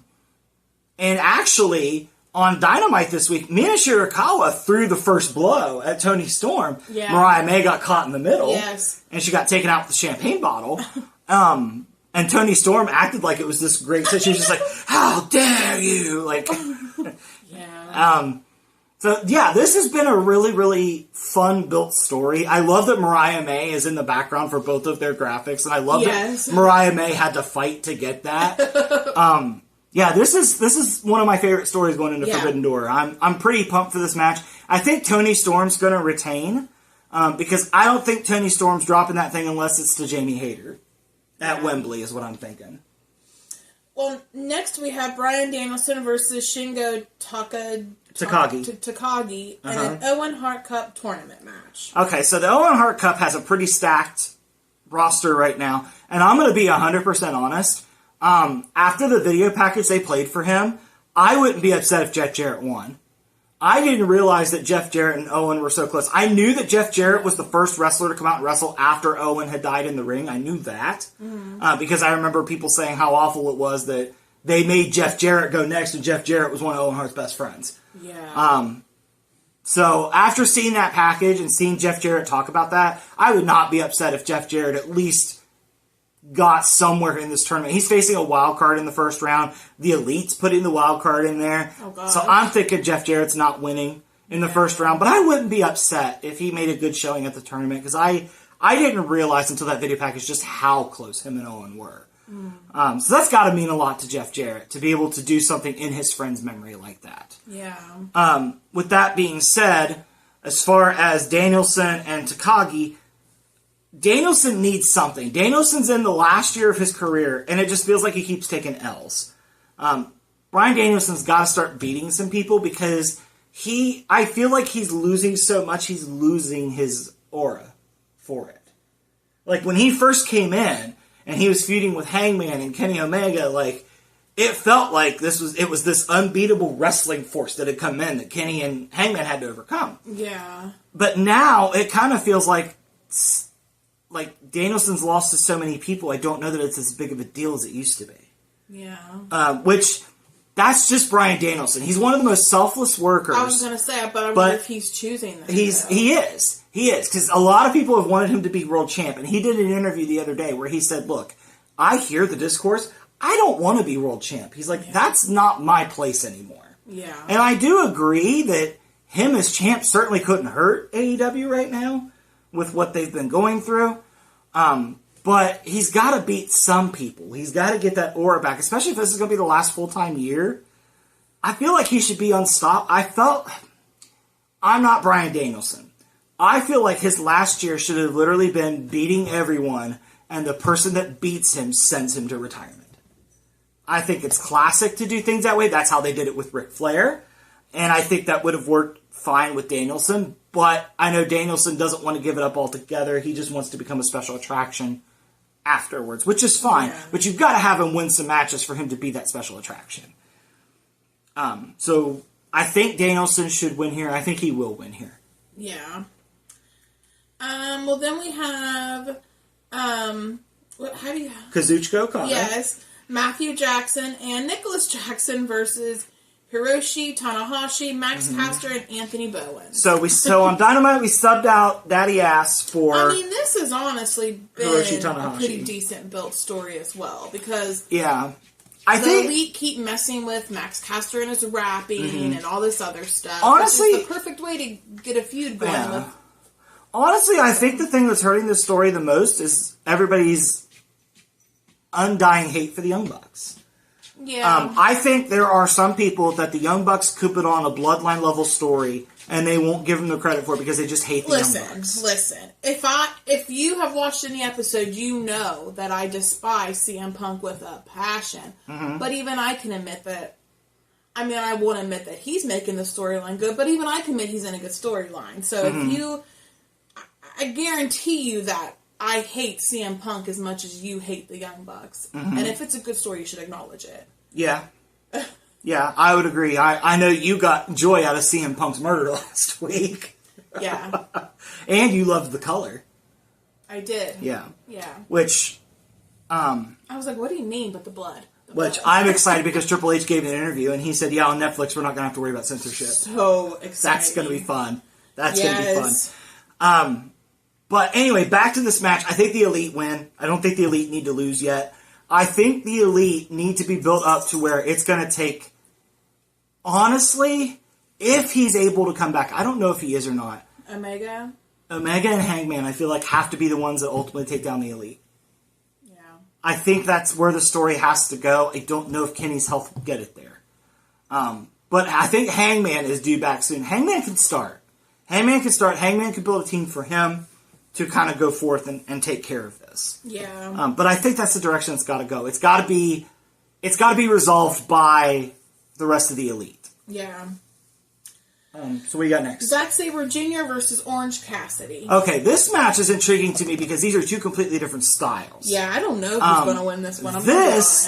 And actually, on Dynamite this week, Mina Shirakawa threw the first blow at Toni Storm. Yeah. Mariah May got caught in the middle. Yes. And she got taken out with the champagne bottle. And Toni Storm acted like it was this great situation. She was just like, how dare you? Like, So, yeah, this has been a really, really fun-built story. I love that Mariah May is in the background for both of their graphics, and I love that Mariah May had to fight to get that. Yeah, this is one of my favorite stories going into Forbidden Door. I'm pretty pumped for this match. I think Toni Storm's going to retain, because I don't think Toni Storm's dropping that thing unless it's to Jamie Hayter at Wembley, is what I'm thinking. Well, next we have Bryan Danielson versus Shingo Takagi in an Owen Hart Cup tournament match. Okay, so the Owen Hart Cup has a pretty stacked roster right now, and I'm going to be 100% honest. After the video package they played for him, I wouldn't be upset if Jeff Jarrett won. I didn't realize that Jeff Jarrett and Owen were so close. I knew that Jeff Jarrett was the first wrestler to come out and wrestle after Owen had died in the ring. I knew that. Because I remember people saying how awful it was that they made Jeff Jarrett go next, and Jeff Jarrett was one of Owen Hart's best friends. Yeah. So after seeing that package and seeing Jeff Jarrett talk about that, I would not be upset if Jeff Jarrett at least got somewhere in this tournament. He's facing a wild card in the first round. The Elite's putting the wild card in there. So I'm thinking Jeff Jarrett's not winning in the first round. But I wouldn't be upset if he made a good showing at the tournament, because I didn't realize until that video package just how close him and Owen were. So that's got to mean a lot to Jeff Jarrett to be able to do something in his friend's memory like that. Yeah. With that being said, as far as Danielson and Takagi, Danielson needs something. Danielson's in the last year of his career, and it just feels like he keeps taking L's. Bryan Danielson's got to start beating some people, because I feel like he's losing so much, he's losing his aura for it. Like, when he first came in, and he was feuding with Hangman and Kenny Omega, like, it felt like it was this unbeatable wrestling force that had come in that Kenny and Hangman had to overcome. Yeah. But now, it kind of feels like Danielson's lost to so many people, I don't know that it's as big of a deal as it used to be. Yeah. Which, that's just Bryan Danielson. He's one of the most selfless workers. I was going to say, but I wonder if he's choosing that. He is. He is. Because a lot of people have wanted him to be world champ. And he did an interview the other day where he said, look, I hear the discourse. I don't want to be world champ. He's like, that's not my place anymore. Yeah. And I do agree that him as champ certainly couldn't hurt AEW right now with what they've been going through. But he's got to beat some people. He's got to get that aura back, especially if this is going to be the last full-time year. I feel like he should be unstoppable. I'm not Bryan Danielson. I feel like his last year should have literally been beating everyone, and the person that beats him sends him to retirement. I think it's classic to do things that way. That's how they did it with Ric Flair. And I think that would have worked fine with Danielson. But I know Danielson doesn't want to give it up altogether. He just wants to become a special attraction afterwards, which is fine. Yeah. But you've got to have him win some matches for him to be that special attraction. So I think Danielson should win here. I think he will win here. Yeah. Well, then we have Kazuchika Okada. Yes. Matthew Jackson and Nicholas Jackson versus Hiroshi Tanahashi, Max Caster, and Anthony Bowen. So on Dynamite we subbed out Daddy Ass for. I mean, this has honestly been a pretty decent built story as well, because I think Elite keep messing with Max Caster and his rapping and all this other stuff. Honestly, it's the perfect way to get a feud going. Yeah. Honestly, I think the thing that's hurting this story the most is everybody's undying hate for the Young Bucks. Yeah. I think there are some people that the Young Bucks could put on a bloodline level story and they won't give them the credit for it because they just hate the Young Bucks. Listen. If you have watched any episode, you know that I despise CM Punk with a passion. Mm-hmm. But even I can admit that. I mean, I won't admit that he's making the storyline good, but even I can admit he's in a good storyline. So if you, I guarantee you that I hate CM Punk as much as you hate the Young Bucks. Mm-hmm. And if it's a good story, you should acknowledge it. Yeah. Yeah, I would agree. I know you got joy out of CM Punk's murder last week. Yeah. And you loved the color. I did. Yeah. Yeah. Which, I was like, what do you mean, but the blood? I'm excited because Triple H gave an interview and he said, yeah, on Netflix, we're not going to have to worry about censorship. So exciting. That's going to be fun. That's going to be fun. But anyway, back to this match. I think the Elite win. I don't think the Elite need to lose yet. I think the Elite need to be built up to where it's going to take, honestly, if he's able to come back. I don't know if he is or not. Omega and Hangman, I feel like, have to be the ones that ultimately take down the Elite. Yeah. I think that's where the story has to go. I don't know if Kenny's health will get it there. But I think Hangman is due back soon. Hangman can start. Hangman can build a team for him to kind of go forth and take care of this. Yeah. But I think that's the direction it's got to go. It's got to be resolved by the rest of the Elite. Yeah. So what do you got next? Zack Sabre Jr. versus Orange Cassidy. Okay, this match is intriguing to me because these are two completely different styles. Yeah, I don't know who's going to win this one. This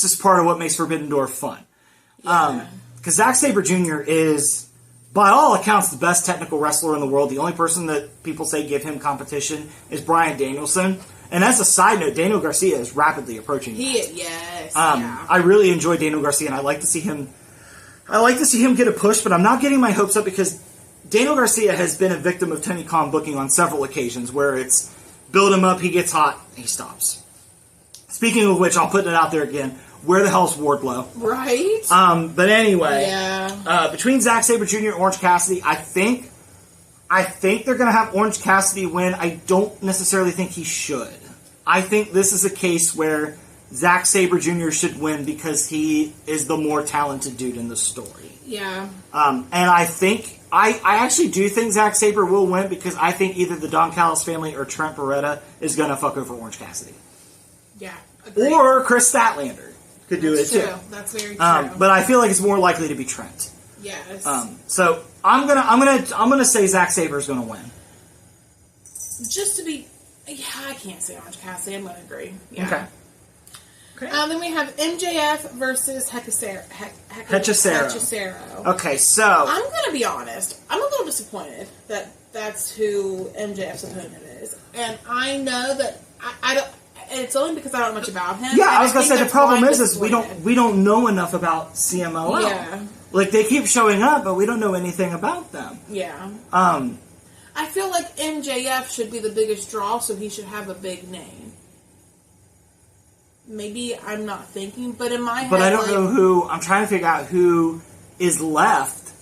is part of what makes Forbidden Door fun. Yeah. Because Zack Sabre Jr. is, by all accounts, the best technical wrestler in the world. The only person that people say give him competition is Bryan Danielson. And as a side note, Daniel Garcia is rapidly approaching. Yes. I really enjoy Daniel Garcia, and I like to see him get a push, but I'm not getting my hopes up because Daniel Garcia has been a victim of Tony Khan booking on several occasions where it's build him up, he gets hot, he stops. Speaking of which, I'll put it out there again. Where the hell's Wardlow? Right? But anyway, yeah. Between Zack Sabre Jr. and Orange Cassidy, I think they're going to have Orange Cassidy win. I don't necessarily think he should. I think this is a case where Zack Sabre Jr. should win because he is the more talented dude in the story. Yeah. And I think, I actually do think Zack Sabre will win because I think either the Don Callis family or Trent Beretta is going to fuck over Orange Cassidy. Yeah. Agreed. Or Chris Statlander could do it too. That's very true. But I feel like it's more likely to be Trent. Yes. So I'm gonna say Zack Sabre's gonna win. Just to be, I can't say Orange Cassidy. I'm gonna agree. Yeah. Okay. Then we have MJF versus Hechicero. Okay, so I'm gonna be honest. I'm a little disappointed that that's who MJF's opponent is, and I know that I don't. It's only because I don't know much about him. Yeah, I was gonna say the problem is we don't know enough about CMLL. Yeah. Like they keep showing up, but we don't know anything about them. Yeah. I feel like MJF should be the biggest draw, so he should have a big name. Maybe I'm not thinking, but in my head... But I don't know who... I'm trying to figure out who is left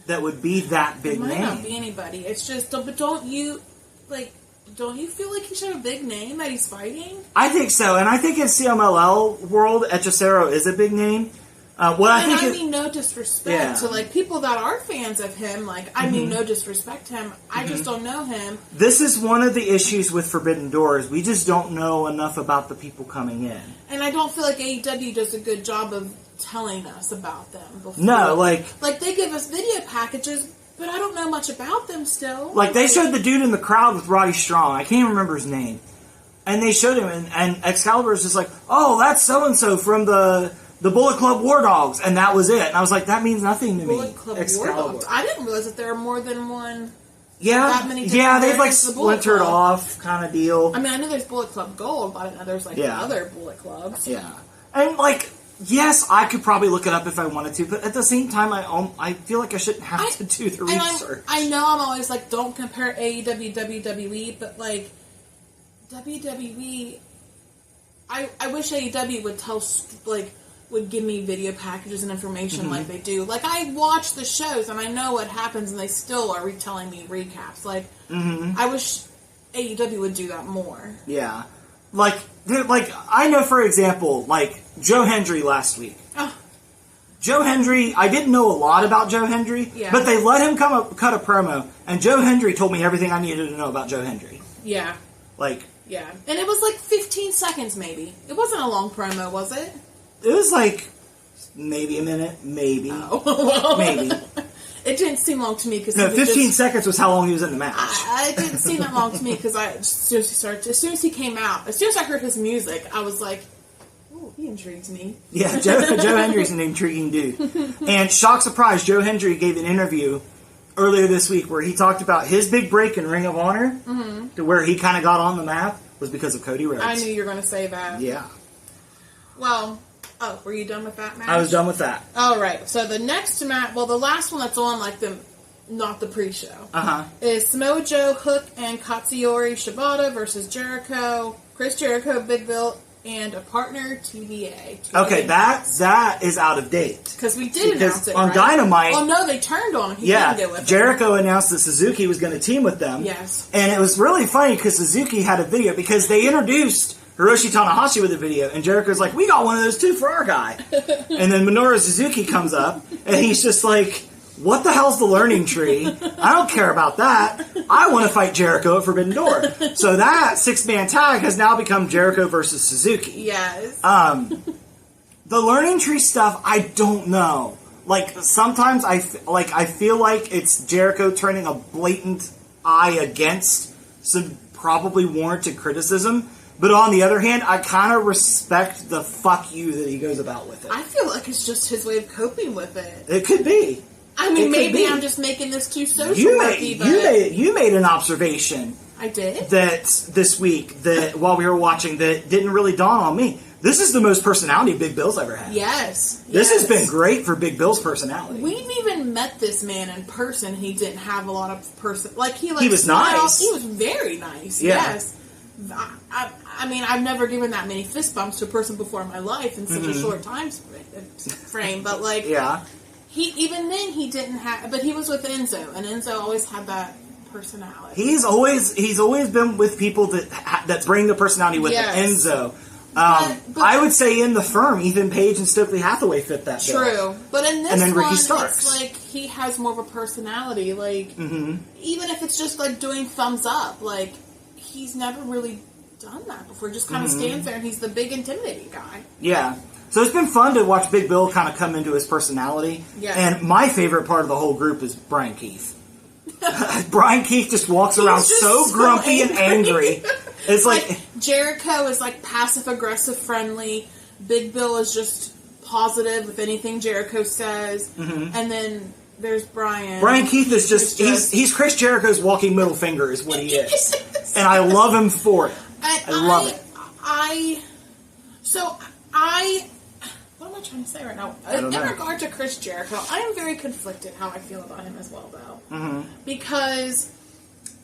that would be that big name. It might not be anybody. It's just... But don't you feel like he should have a big name that he's fighting? I think so, and I think in CMLL world, Hechicero is a big name. I mean no disrespect to like people that are fans of him. Like I mean no disrespect to him. I just don't know him. This is one of the issues with Forbidden Doors. We just don't know enough about the people coming in, and I don't feel like AEW does a good job of telling us about them. Before. No, like they give us video packages, but I don't know much about them still. Like they showed the dude in the crowd with Roddy Strong. I can't even remember his name, and they showed him, and Excalibur's just like, oh, that's so and so from the Bullet Club War Dogs, and that was it. And I was like, that means nothing to me. Bullet Club War Dogs. I didn't realize that there are more than one. Yeah, that many they've like splintered off kind of deal. I mean, I know there's Bullet Club Gold, but I didn't know there's like other Bullet Clubs. Yeah, and like, yes, I could probably look it up if I wanted to, but at the same time, I feel like I shouldn't have to do the research. I know I'm always like, don't compare AEW WWE, but like WWE, I wish AEW would tell would give me video packages and information like they do. Like, I watch the shows and I know what happens, and they still are retelling me recaps. Like, I wish AEW would do that more. Yeah. Like, I know, for example, like, Joe Hendry last week. Oh. Joe Hendry, I didn't know a lot about Joe Hendry, but they let him cut a promo, and Joe Hendry told me everything I needed to know about Joe Hendry. Yeah. Like... Yeah. And it was like 15 seconds, maybe. It wasn't a long promo, was it? It was like maybe a minute, maybe. Oh, well. Maybe. It didn't seem long to me because 15 seconds was how long he was in the match. It didn't seem that long to me because as soon as he came out, as soon as I heard his music, I was like, "Oh, he intrigues me." Yeah, Joe Hendry's an intriguing dude. And shock surprise, Joe Hendry gave an interview earlier this week where he talked about his big break in Ring of Honor, to where he kind of got on the map was because of Cody Rhodes. I knew you were going to say that. Yeah. Well. Oh, were you done with that match? I was done with that. All right. So the next match, well, the last one that's on, like not the pre-show, is Samoa Joe, Hook, and Katsuyori Shibata versus Jericho, Chris Jericho, Big Bill, and a partner, TVA. Okay, that is out of date. Because we did announce it, on right? Dynamite. Oh no, they turned on him. He didn't go with him. Jericho announced that Suzuki was going to team with them. Yes. And it was really funny because Suzuki had a video because they introduced Hiroshi Tanahashi with a video, and Jericho's like, "We got one of those too for our guy." And then Minoru Suzuki comes up, and he's just like, "What the hell's the learning tree? I don't care about that. I want to fight Jericho at Forbidden Door." So that 6-man tag has now become Jericho versus Suzuki. Yes. The learning tree stuff, I don't know. Like, sometimes I feel like it's Jericho turning a blatant eye against some probably warranted criticism. But on the other hand, I kind of respect the fuck you that he goes about with it. I feel like it's just his way of coping with it. It could be. I mean, maybe I'm just making this too social. You made an observation. I did? That this week, that while we were watching, that didn't really dawn on me. This is the most personality Big Bill's ever had. Yes. This has been great for Big Bill's personality. We've even met this man in person. He didn't have a lot of he was nice. He was very nice. Yeah. Yes. I mean, I've never given that many fist bumps to a person before in my life in such a short time frame. But he didn't have. But he was with Enzo, and Enzo always had that personality. He's always been with people that bring the personality with him. Enzo. But I would say in the Firm, Ethan Page and Stokely Hathaway fit that bill. True, but in this and then Ricky one, Starks. It's like he has more of a personality. Like even if it's just like doing thumbs up, like he's never really done that before. Just kind of stands there and he's the big intimidating guy. Yeah. So it's been fun to watch Big Bill kind of come into his personality. Yeah. And my favorite part of the whole group is Brian Keith. Brian Keith just walks around so grumpy and angry. It's like Jericho is like passive aggressive friendly. Big Bill is just positive with anything Jericho says. And then there's Brian. Brian Keith is just he's Chris Jericho's walking middle finger is what he is. And I love him for it. I love it. What am I trying to say right now? In regard to Chris Jericho, I am very conflicted how I feel about him as well, though. Because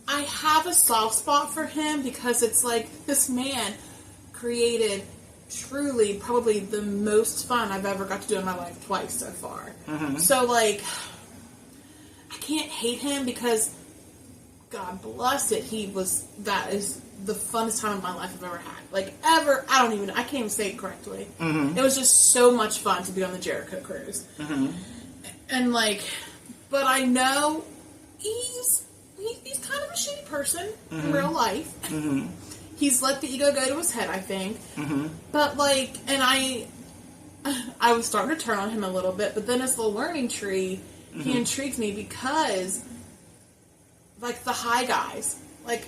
I have a soft spot for him because it's like this man created truly probably the most fun I've ever got to do in my life twice so far. So, like, I can't hate him because, God bless it, that is the funnest time of my life I've ever had. Like, ever, I can't even say it correctly. It was just so much fun to be on the Jericho cruise. And, like, but I know he's kind of a shitty person in real life. He's let the ego go to his head, I think. But, like, and I was starting to turn on him a little bit, but then as the learning tree, he intrigues me because, like, the high guys, like,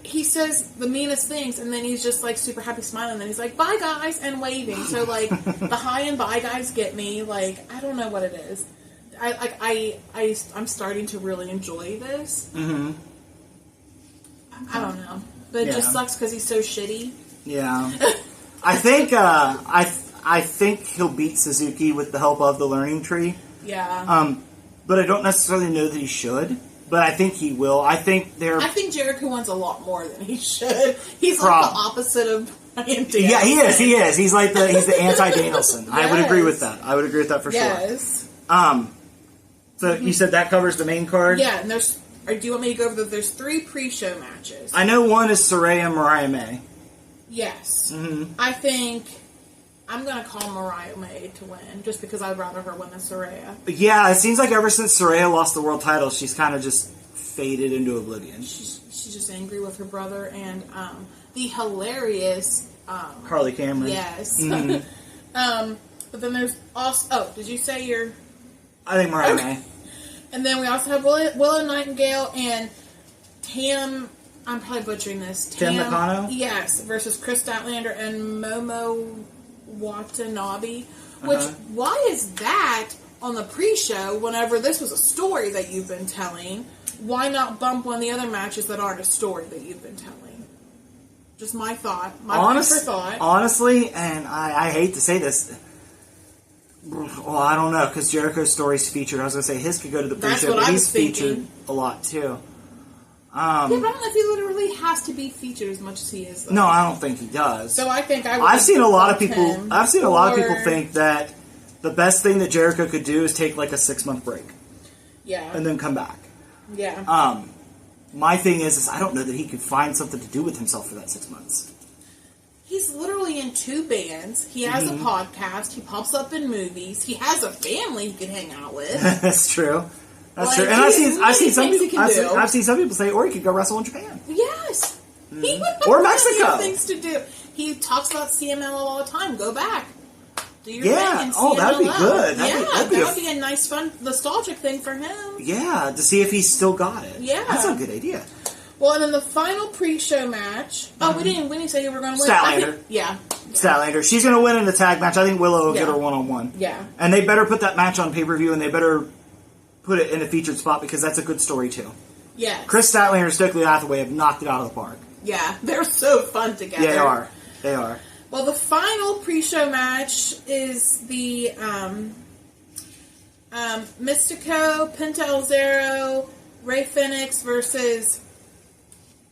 he says the meanest things, and then he's just, like, super happy smiling, and then he's like, bye, guys, and waving. So, like, the high and bye guys get me. Like, I don't know what it is. I'm starting to really enjoy this. I don't know. But it just sucks because he's so shitty. Yeah. I think I think he'll beat Suzuki with the help of the learning tree. Yeah. But I don't necessarily know that he should. But I think he will. I think Jericho wants a lot more than he should. He's like the opposite of Yeah, he is. He is. He's like he's the anti-Danielson. Yes. I would agree with that. I would agree with that for yes. sure. So you said that covers the main card? Yeah, and there's. Or do you want me to go over there's 3 pre-show matches. I know one is Saraya and Mariah May. Yes. Mm-hmm. I think I'm going to call Mariah May to win, just because I'd rather her win than Saraya. Yeah, it seems like ever since Saraya lost the world title, she's kind of just faded into oblivion. She's just angry with her brother and the hilarious Carly Cameron. Yes. Mm-hmm. But then there's also... Oh, did you say your... I think Mariah May. And then we also have Willow Nightingale and Tam... I'm probably butchering this. Tam Nakano? Yes, versus Chris Statlander and Momo Watanabe. Which, why is that on the pre-show whenever this was a story that you've been telling? Why not bump one of the other matches that aren't a story that you've been telling? Just my thought. My thought. Honestly, and I hate to say this... Well, I don't know, because Jericho's story's featured. I was going to say his could go to the pre-show, but he's featured a lot, too. Yeah, but I don't know if he literally has to be featured as much as he is. Though. No, I don't think he does. So I think I've seen a lot of people. I've seen a lot of people think that the best thing that Jericho could do is take like a 6-month break. Yeah. And then come back. Yeah. My thing is I don't know that he could find something to do with himself for that 6 months. He's literally in 2 bands. He has a podcast. He pops up in movies. He has a family he can hang out with. That's true. That's like, true. And I've seen some people say, or he could go wrestle in Japan. Yes. He would have or Mexico. things to do. He talks about CMLL all the time. Go back. Do your thing in CMLL. Oh, that'd be good. That would be a nice, fun, nostalgic thing for him. Yeah, to see if he's still got it. Yeah. That's a good idea. Well, and then the final pre-show match. Oh, we didn't say who we're going to win. Statlander. Statlander. She's going to win in the tag match. I think Willow will get her one-on-one. Yeah. And they better put that match on pay-per-view, and they better put it in a featured spot, because that's a good story, too. Yeah. Chris Statlander and Stokely Hathaway have knocked it out of the park. Yeah. They're so fun together. Yeah, they are. Well, the final pre-show match is the Mystico, Penta El Zero, Rey Fenix versus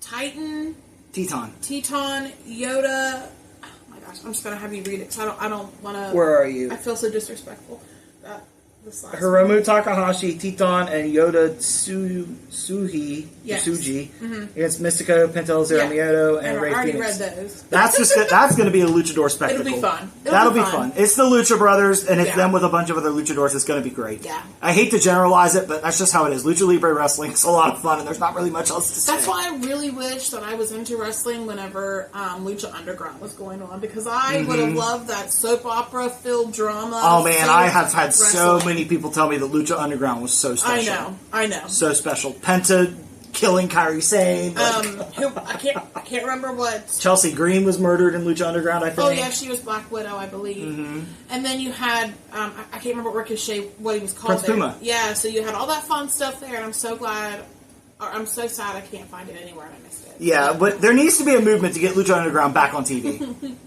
Teton, Yoda. Oh my gosh, I'm just gonna have you read it because I don't want to. Where are you? I feel so disrespectful. Hiromu Takahashi, Teton, and Yoda Suji against Mystico, Penta El Zero Miedo, and Rey Fenix. I already read those. That's going to be a luchador spectacle. It'll be fun. That'll be fun. It's the Lucha Brothers, and it's them with a bunch of other luchadors. It's going to be great. Yeah. I hate to generalize it, but that's just how it is. Lucha Libre wrestling is a lot of fun, and there's not really much else to say. That's why I really wish that I was into wrestling whenever Lucha Underground was going on, because I would have loved that soap opera-filled drama. Oh, man, I have had so many people tell me that Lucha Underground was so special. I know. So special. Penta killing Kairi Sane. Who I can't remember what. Chelsea Green was murdered in Lucha Underground, I think. Oh yeah, she was Black Widow, I believe. Mm-hmm. And then you had I can't remember Ricochet, what he was called. Prince Puma. Yeah, so you had all that fun stuff there, and I'm so sad I can't find it anywhere and I missed it. Yeah, but there needs to be a movement to get Lucha Underground back on TV.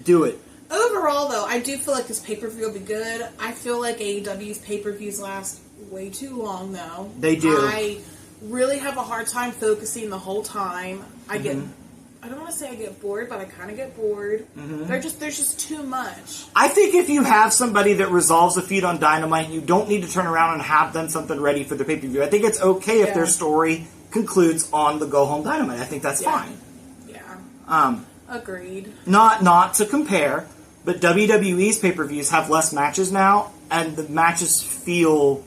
Do it. Overall, though, I do feel like this pay-per-view will be good. I feel like AEW's pay-per-views last way too long, though. They do. I really have a hard time focusing the whole time. I don't want to say I get bored, but I kind of get bored. Mm-hmm. There's just too much. I think if you have somebody that resolves a feud on Dynamite, you don't need to turn around and have them something ready for the pay-per-view. I think it's okay if their story concludes on the Go Home Dynamite. I think that's fine. Yeah. Agreed. Not to compare, but WWE's pay-per-views have less matches now, and the matches feels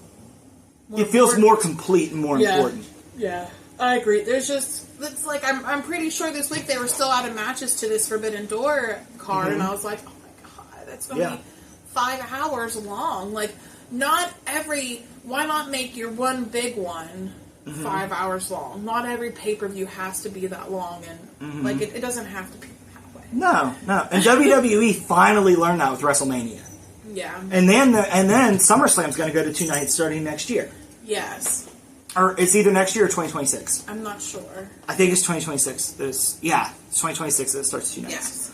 more complete and more important. Yeah, I agree. It's like I'm pretty sure this week they were still out of matches to this Forbidden Door card, and I was like, oh my god, that's going to be 5 hours long. Like, why not make your one big one 5 hours long? Not every pay-per-view has to be that long, and like it doesn't have to be that way. No. And WWE finally learned that with WrestleMania. Yeah. And then SummerSlam's going to go to 2 nights starting next year. Yes. Or it's either next year or 2026. I'm not sure. I think it's 2026. It's 2026 that it starts 2 nights. Yes.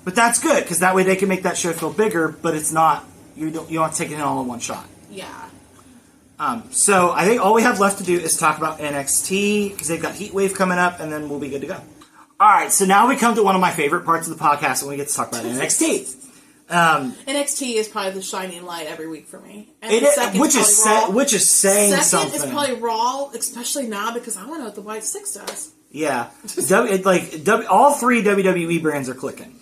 But that's good, because that way they can make that show feel bigger, but it's not, you don't have to take it in all in one shot. Yeah. So I think all we have left to do is talk about NXT, because they've got Heatwave coming up, and then we'll be good to go. All right, so now we come to one of my favorite parts of the podcast when we get to talk about NXT. NXT is probably the shining light every week for me. And Which is saying second something. Second is probably Raw, especially now because I want to know what the White Six does. Yeah. All three WWE brands are clicking.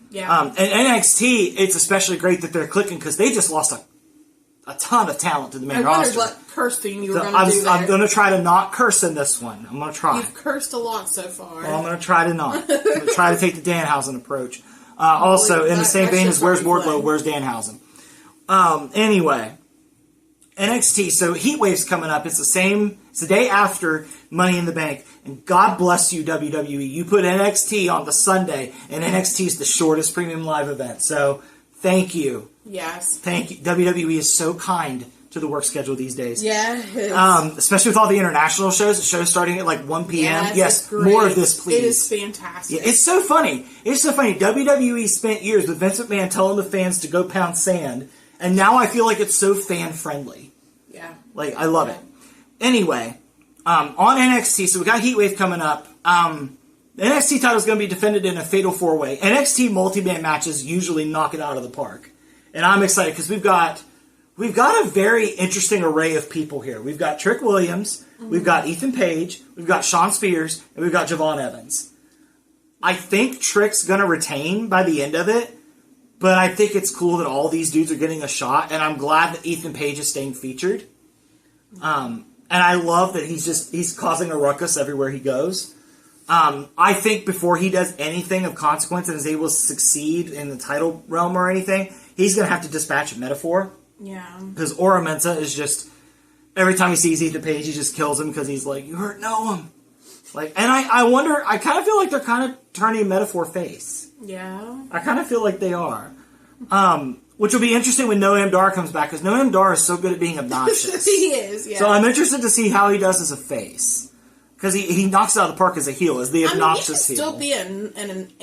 Yeah. And NXT, it's especially great that they're clicking because they just lost a ton of talent to the main roster. I wondered what cursing you were going to do there. I'm going to try to not curse in this one. I'm going to try. You've cursed a lot so far. Well, I'm going to try to not. I'm going to try to take the Danhausen approach. Also, in the same vein as where's Wardlow, where's Danhausen? Anyway, NXT. So Heatwave's coming up. It's the day after Money in the Bank. And God bless you, WWE. You put NXT on the Sunday, and NXT is the shortest premium live event. So thank you. Yes. Thank you. WWE is so kind to the work schedule these days. Yeah. Especially with all the international shows. The show's starting at like 1 p.m. Yes, more of this, please. It is fantastic. Yeah, it's so funny. It's so funny. WWE spent years with Vince McMahon telling the fans to go pound sand, and now I feel like it's so fan-friendly. Yeah. Like, I love it. Anyway, on NXT, so we got Heatwave coming up. The NXT title is going to be defended in a fatal four-way. NXT multi-man matches usually knock it out of the park. And I'm excited because we've got a very interesting array of people here. We've got Trick Williams, we've got Ethan Page, we've got Shawn Spears, and we've got Javon Evans. I think Trick's going to retain by the end of it, but I think it's cool that all these dudes are getting a shot, and I'm glad that Ethan Page is staying featured. And I love that he's causing a ruckus everywhere he goes. I think before he does anything of consequence and is able to succeed in the title realm or anything, he's going to have to dispatch a metaphor. Yeah. Because Ora Mensa is just, every time he sees Ethan Page, he just kills him because he's like, you hurt Noam. Like, and I wonder, I kind of feel like they're kind of turning metaphor face. Yeah. I kind of feel like they are. Which will be interesting when Noam Dar comes back, because Noam Dar is so good at being obnoxious. He is, yeah. So I'm interested to see how he does as a face. Because he knocks it out of the park as a heel, as the obnoxious heel. He can still be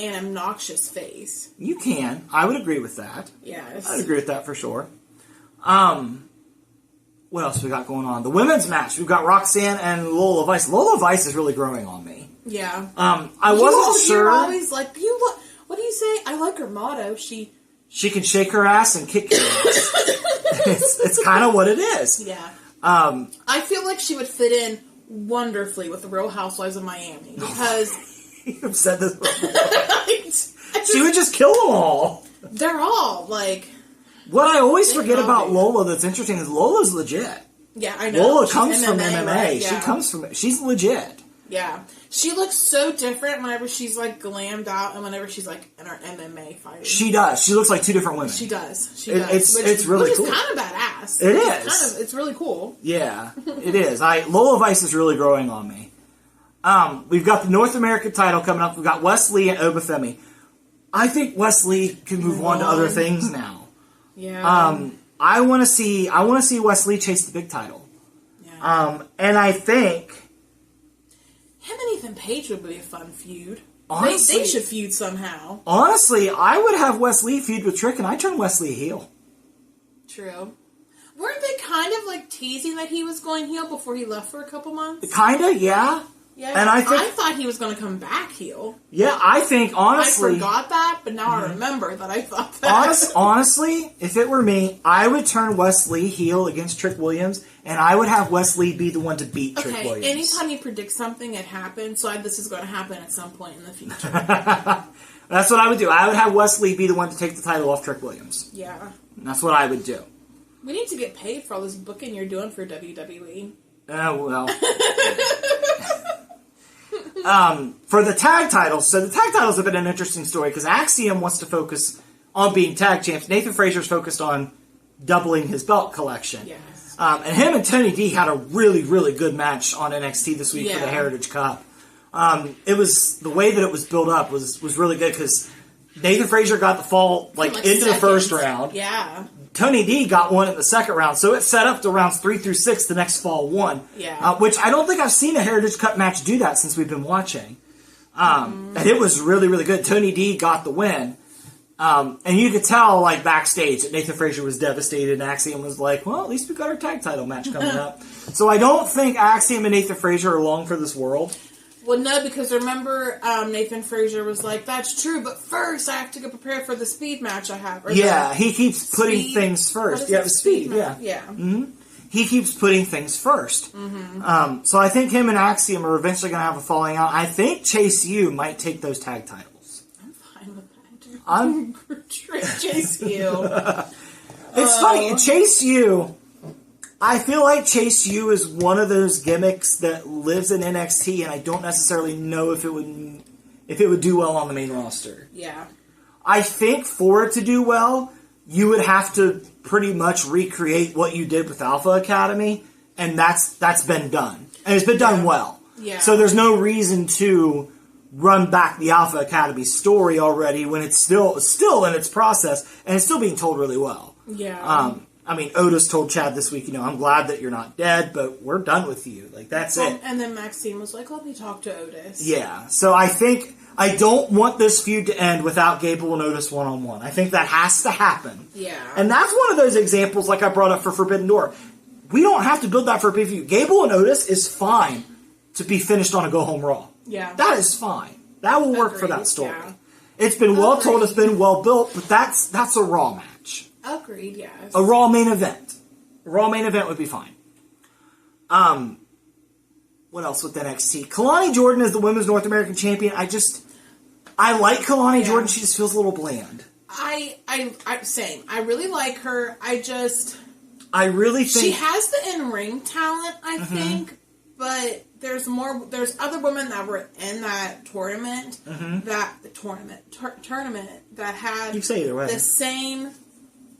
an obnoxious face. You can. I would agree with that. Yes. I'd agree with that for sure. What else we got going on? The women's match. We've got Roxanne and Lola Vice. Lola Vice is really growing on me. Yeah. I wasn't sure. You're always like, what do you say? I like her motto. She can shake her ass and kick your ass. it's kind of what it is. Yeah. I feel like she would fit in wonderfully with the Real Housewives of Miami because you've said this before. She would just kill them all. They're all like. What I always forget about Lola that's interesting is Lola's legit. Yeah, I know. Lola comes from MMA. Right? Yeah. She's legit. Yeah. She looks so different whenever she's like glammed out and whenever she's like in her MMA fighting. She does. She looks like two different women. She does. It's really cool. Which is kind of badass. It is. It's really cool. Yeah, it is. Lola Vice is really growing on me. We've got the North American title coming up. We've got Wesley and Obafemi. I think Wesley can move on to other things now. Yeah. I want to see Wesley chase the big title. Yeah. And I think him and Ethan Page would be a fun feud. Honestly, they should feud somehow. Honestly, I would have Wesley feud with Trick, and I turn Wesley heel. True. Weren't they kind of like teasing that he was going heel before he left for a couple months? Kinda, yeah. Yeah, and I thought he was going to come back heel. Yeah, I think, honestly... I forgot that, but now I remember that I thought that. Honestly, if it were me, I would turn Wesley heel against Trick Williams, and I would have Wesley be the one to beat Trick Williams. Anytime you predict something, it happens, so this is going to happen at some point in the future. That's what I would do. I would have Wesley be the one to take the title off Trick Williams. Yeah. And that's what I would do. We need to get paid for all this booking you're doing for WWE. Oh, well... For the tag titles, so the tag titles have been an interesting story because Axiom wants to focus on being tag champs. Nathan Frazier's focused on doubling his belt collection. Yes. And him and Tony D had a really, really good match on NXT this week for the Heritage Cup. It was, the way that it was built up was really good because Nathan Frazier got the fall into the first round. Yeah. Tony D got one in the second round, so it set up to rounds 3 through 6 the next fall one. Yeah. Which I don't think I've seen a Heritage Cup match do that since we've been watching. And it was really, really good. Tony D got the win. And you could tell, backstage that Nathan Frazier was devastated, and Axiom was like, well, at least we got our tag title match coming up. So I don't think Axiom and Nathan Frazier are long for this world. Well, no, because remember Nathan Frazier was like, "That's true, but first I have to get prepared for the speed match I have." Or he keeps putting things first. Yeah, speed. Yeah. Mm-hmm. He keeps putting things first. Mm-hmm. So I think him and Axiom are eventually going to have a falling out. I think Chase U might take those tag titles. I'm fine with that, dude. I'm Chase U. It's funny. Chase U... I feel like Chase U is one of those gimmicks that lives in NXT, and I don't necessarily know if it would do well on the main roster. Yeah. I think for it to do well, you would have to pretty much recreate what you did with Alpha Academy, and that's been done. And it's been done well. Yeah. So there's no reason to run back the Alpha Academy story already when it's still in its process, and it's still being told really well. Yeah. I mean, Otis told Chad this week, I'm glad that you're not dead, but we're done with you. Like, that's it. And then Maxine was like, let me talk to Otis. Yeah. So I think I don't want this feud to end without Gable and Otis one-on-one. I think that has to happen. Yeah. And that's one of those examples like I brought up for Forbidden Door. We don't have to build that for a pay-per-view. Gable and Otis is fine to be finished on a Go-Home Raw. Yeah. That is fine. That will work for that story. Yeah. It's been well told, it's been well built, but that's a Raw match. Agreed, yes. A Raw main event. A Raw main event would be fine. What else with NXT? Kalani Jordan is the Women's North American Champion. I like Kalani Jordan. She just feels a little bland. Same. I really like her. I really think she has the in-ring talent, I think, but there's other women that were in that tournament, tournament that had you say either way. the same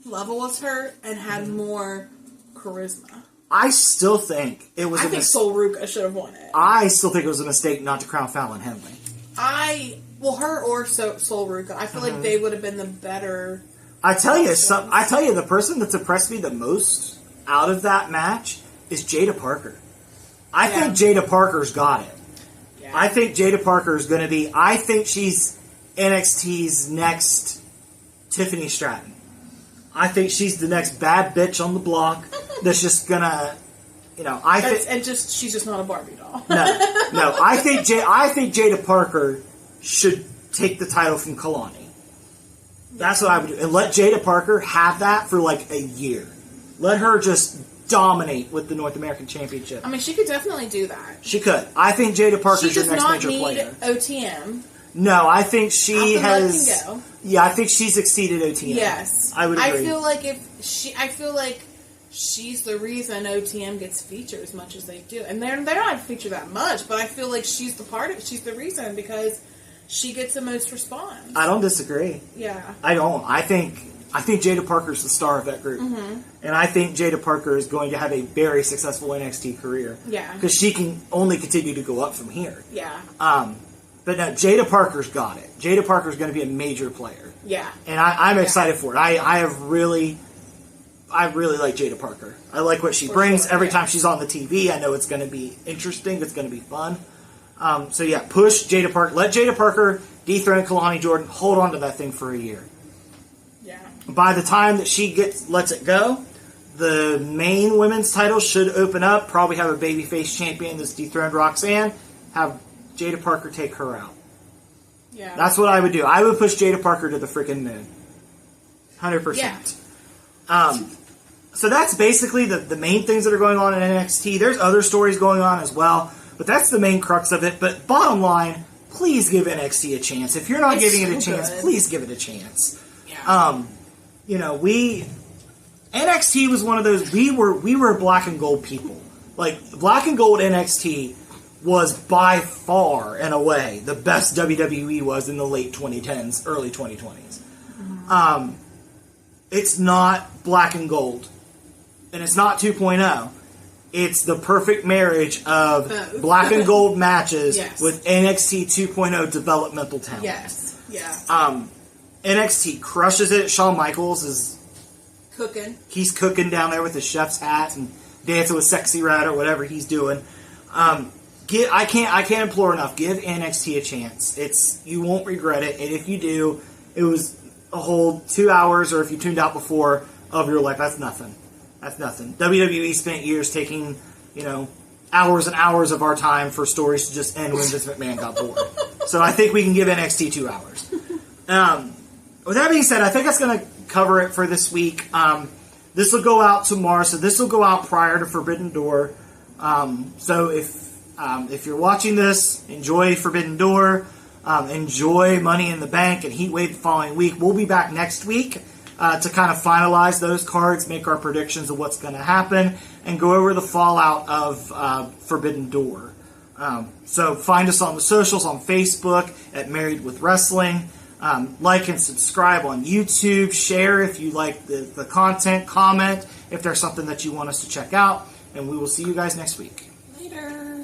level as her and had more charisma. I still think it was. I think Sol Ruka should have won it. I still think it was a mistake not to crown Fallon Henley. Her or Sol Ruka. I feel like they would have been the better. I tell you, the person that's impressed me the most out of that match is Jada Parker. I think Jada Parker's got it. Yeah. I think Jada Parker is going to be. I think she's NXT's next Tiffany Stratton. I think she's the next bad bitch on the block that's just gonna, she's just not a Barbie doll. No. I think Jada Parker should take the title from Kalani. That's what I would do, and let Jada Parker have that for like a year. Let her just dominate with the North American Championship. I mean, she could definitely do that. She could. I think Jada Parker's your next major player. She does not need OTM. No, I think she has. Go. Yeah, I think she's exceeded OTM. Yes, I would agree. I feel like she's the reason OTM gets featured as much as they do, and they're not featured that much. But I feel like she's the reason because she gets the most response. I don't disagree. Yeah, I don't. I think Jada Parker's the star of that group, and I think Jada Parker is going to have a very successful NXT career. Yeah, because she can only continue to go up from here. Yeah. But no, Jada Parker's got it. Jada Parker's going to be a major player. Yeah. And I'm excited for it. I really like Jada Parker. I like what she brings. Every time she's on the TV, I know it's going to be interesting. It's going to be fun. Push Jada Parker. Let Jada Parker dethrone Kalani Jordan. Hold on to that thing for a year. Yeah. By the time that she lets it go, the main women's title should open up. Probably have a babyface champion that's dethroned Roxanne. Have Jada Parker take her out. Yeah. That's what I would do. I would push Jada Parker to the freaking moon. 100%. Yeah. So that's basically the main things that are going on in NXT. There's other stories going on as well, but that's the main crux of it. But bottom line, please give NXT a chance. If you're not giving it a chance, please give it a chance. Yeah. NXT was one of those, we were black and gold people. Like, black and gold NXT was by far and away the best WWE was in the late 2010s, early 2020s. It's not black and gold, and it's not 2.0. It's the perfect marriage of black and gold matches with NXT 2.0 developmental talent. Yes, yeah. NXT crushes it. Shawn Michaels is cooking. He's cooking down there with his chef's hat and dancing with Sexy Red or whatever he's doing. I can't implore enough. Give NXT a chance. You won't regret it, and if you do, it was a whole 2 hours, or if you tuned out before, of your life. That's nothing. WWE spent years taking, hours and hours of our time for stories to just end when Vince McMahon got bored. So I think we can give NXT 2 hours. With that being said, I think that's going to cover it for this week. This will go out tomorrow, so this will go out prior to Forbidden Door. So if you're watching this, enjoy Forbidden Door, enjoy Money in the Bank and Heat Wave the following week. We'll be back next week to kind of finalize those cards, make our predictions of what's going to happen, and go over the fallout of Forbidden Door. So find us on the socials, on Facebook at Married with Wrestling. Like and subscribe on YouTube. Share if you like the content. Comment if there's something that you want us to check out. And we will see you guys next week. Later.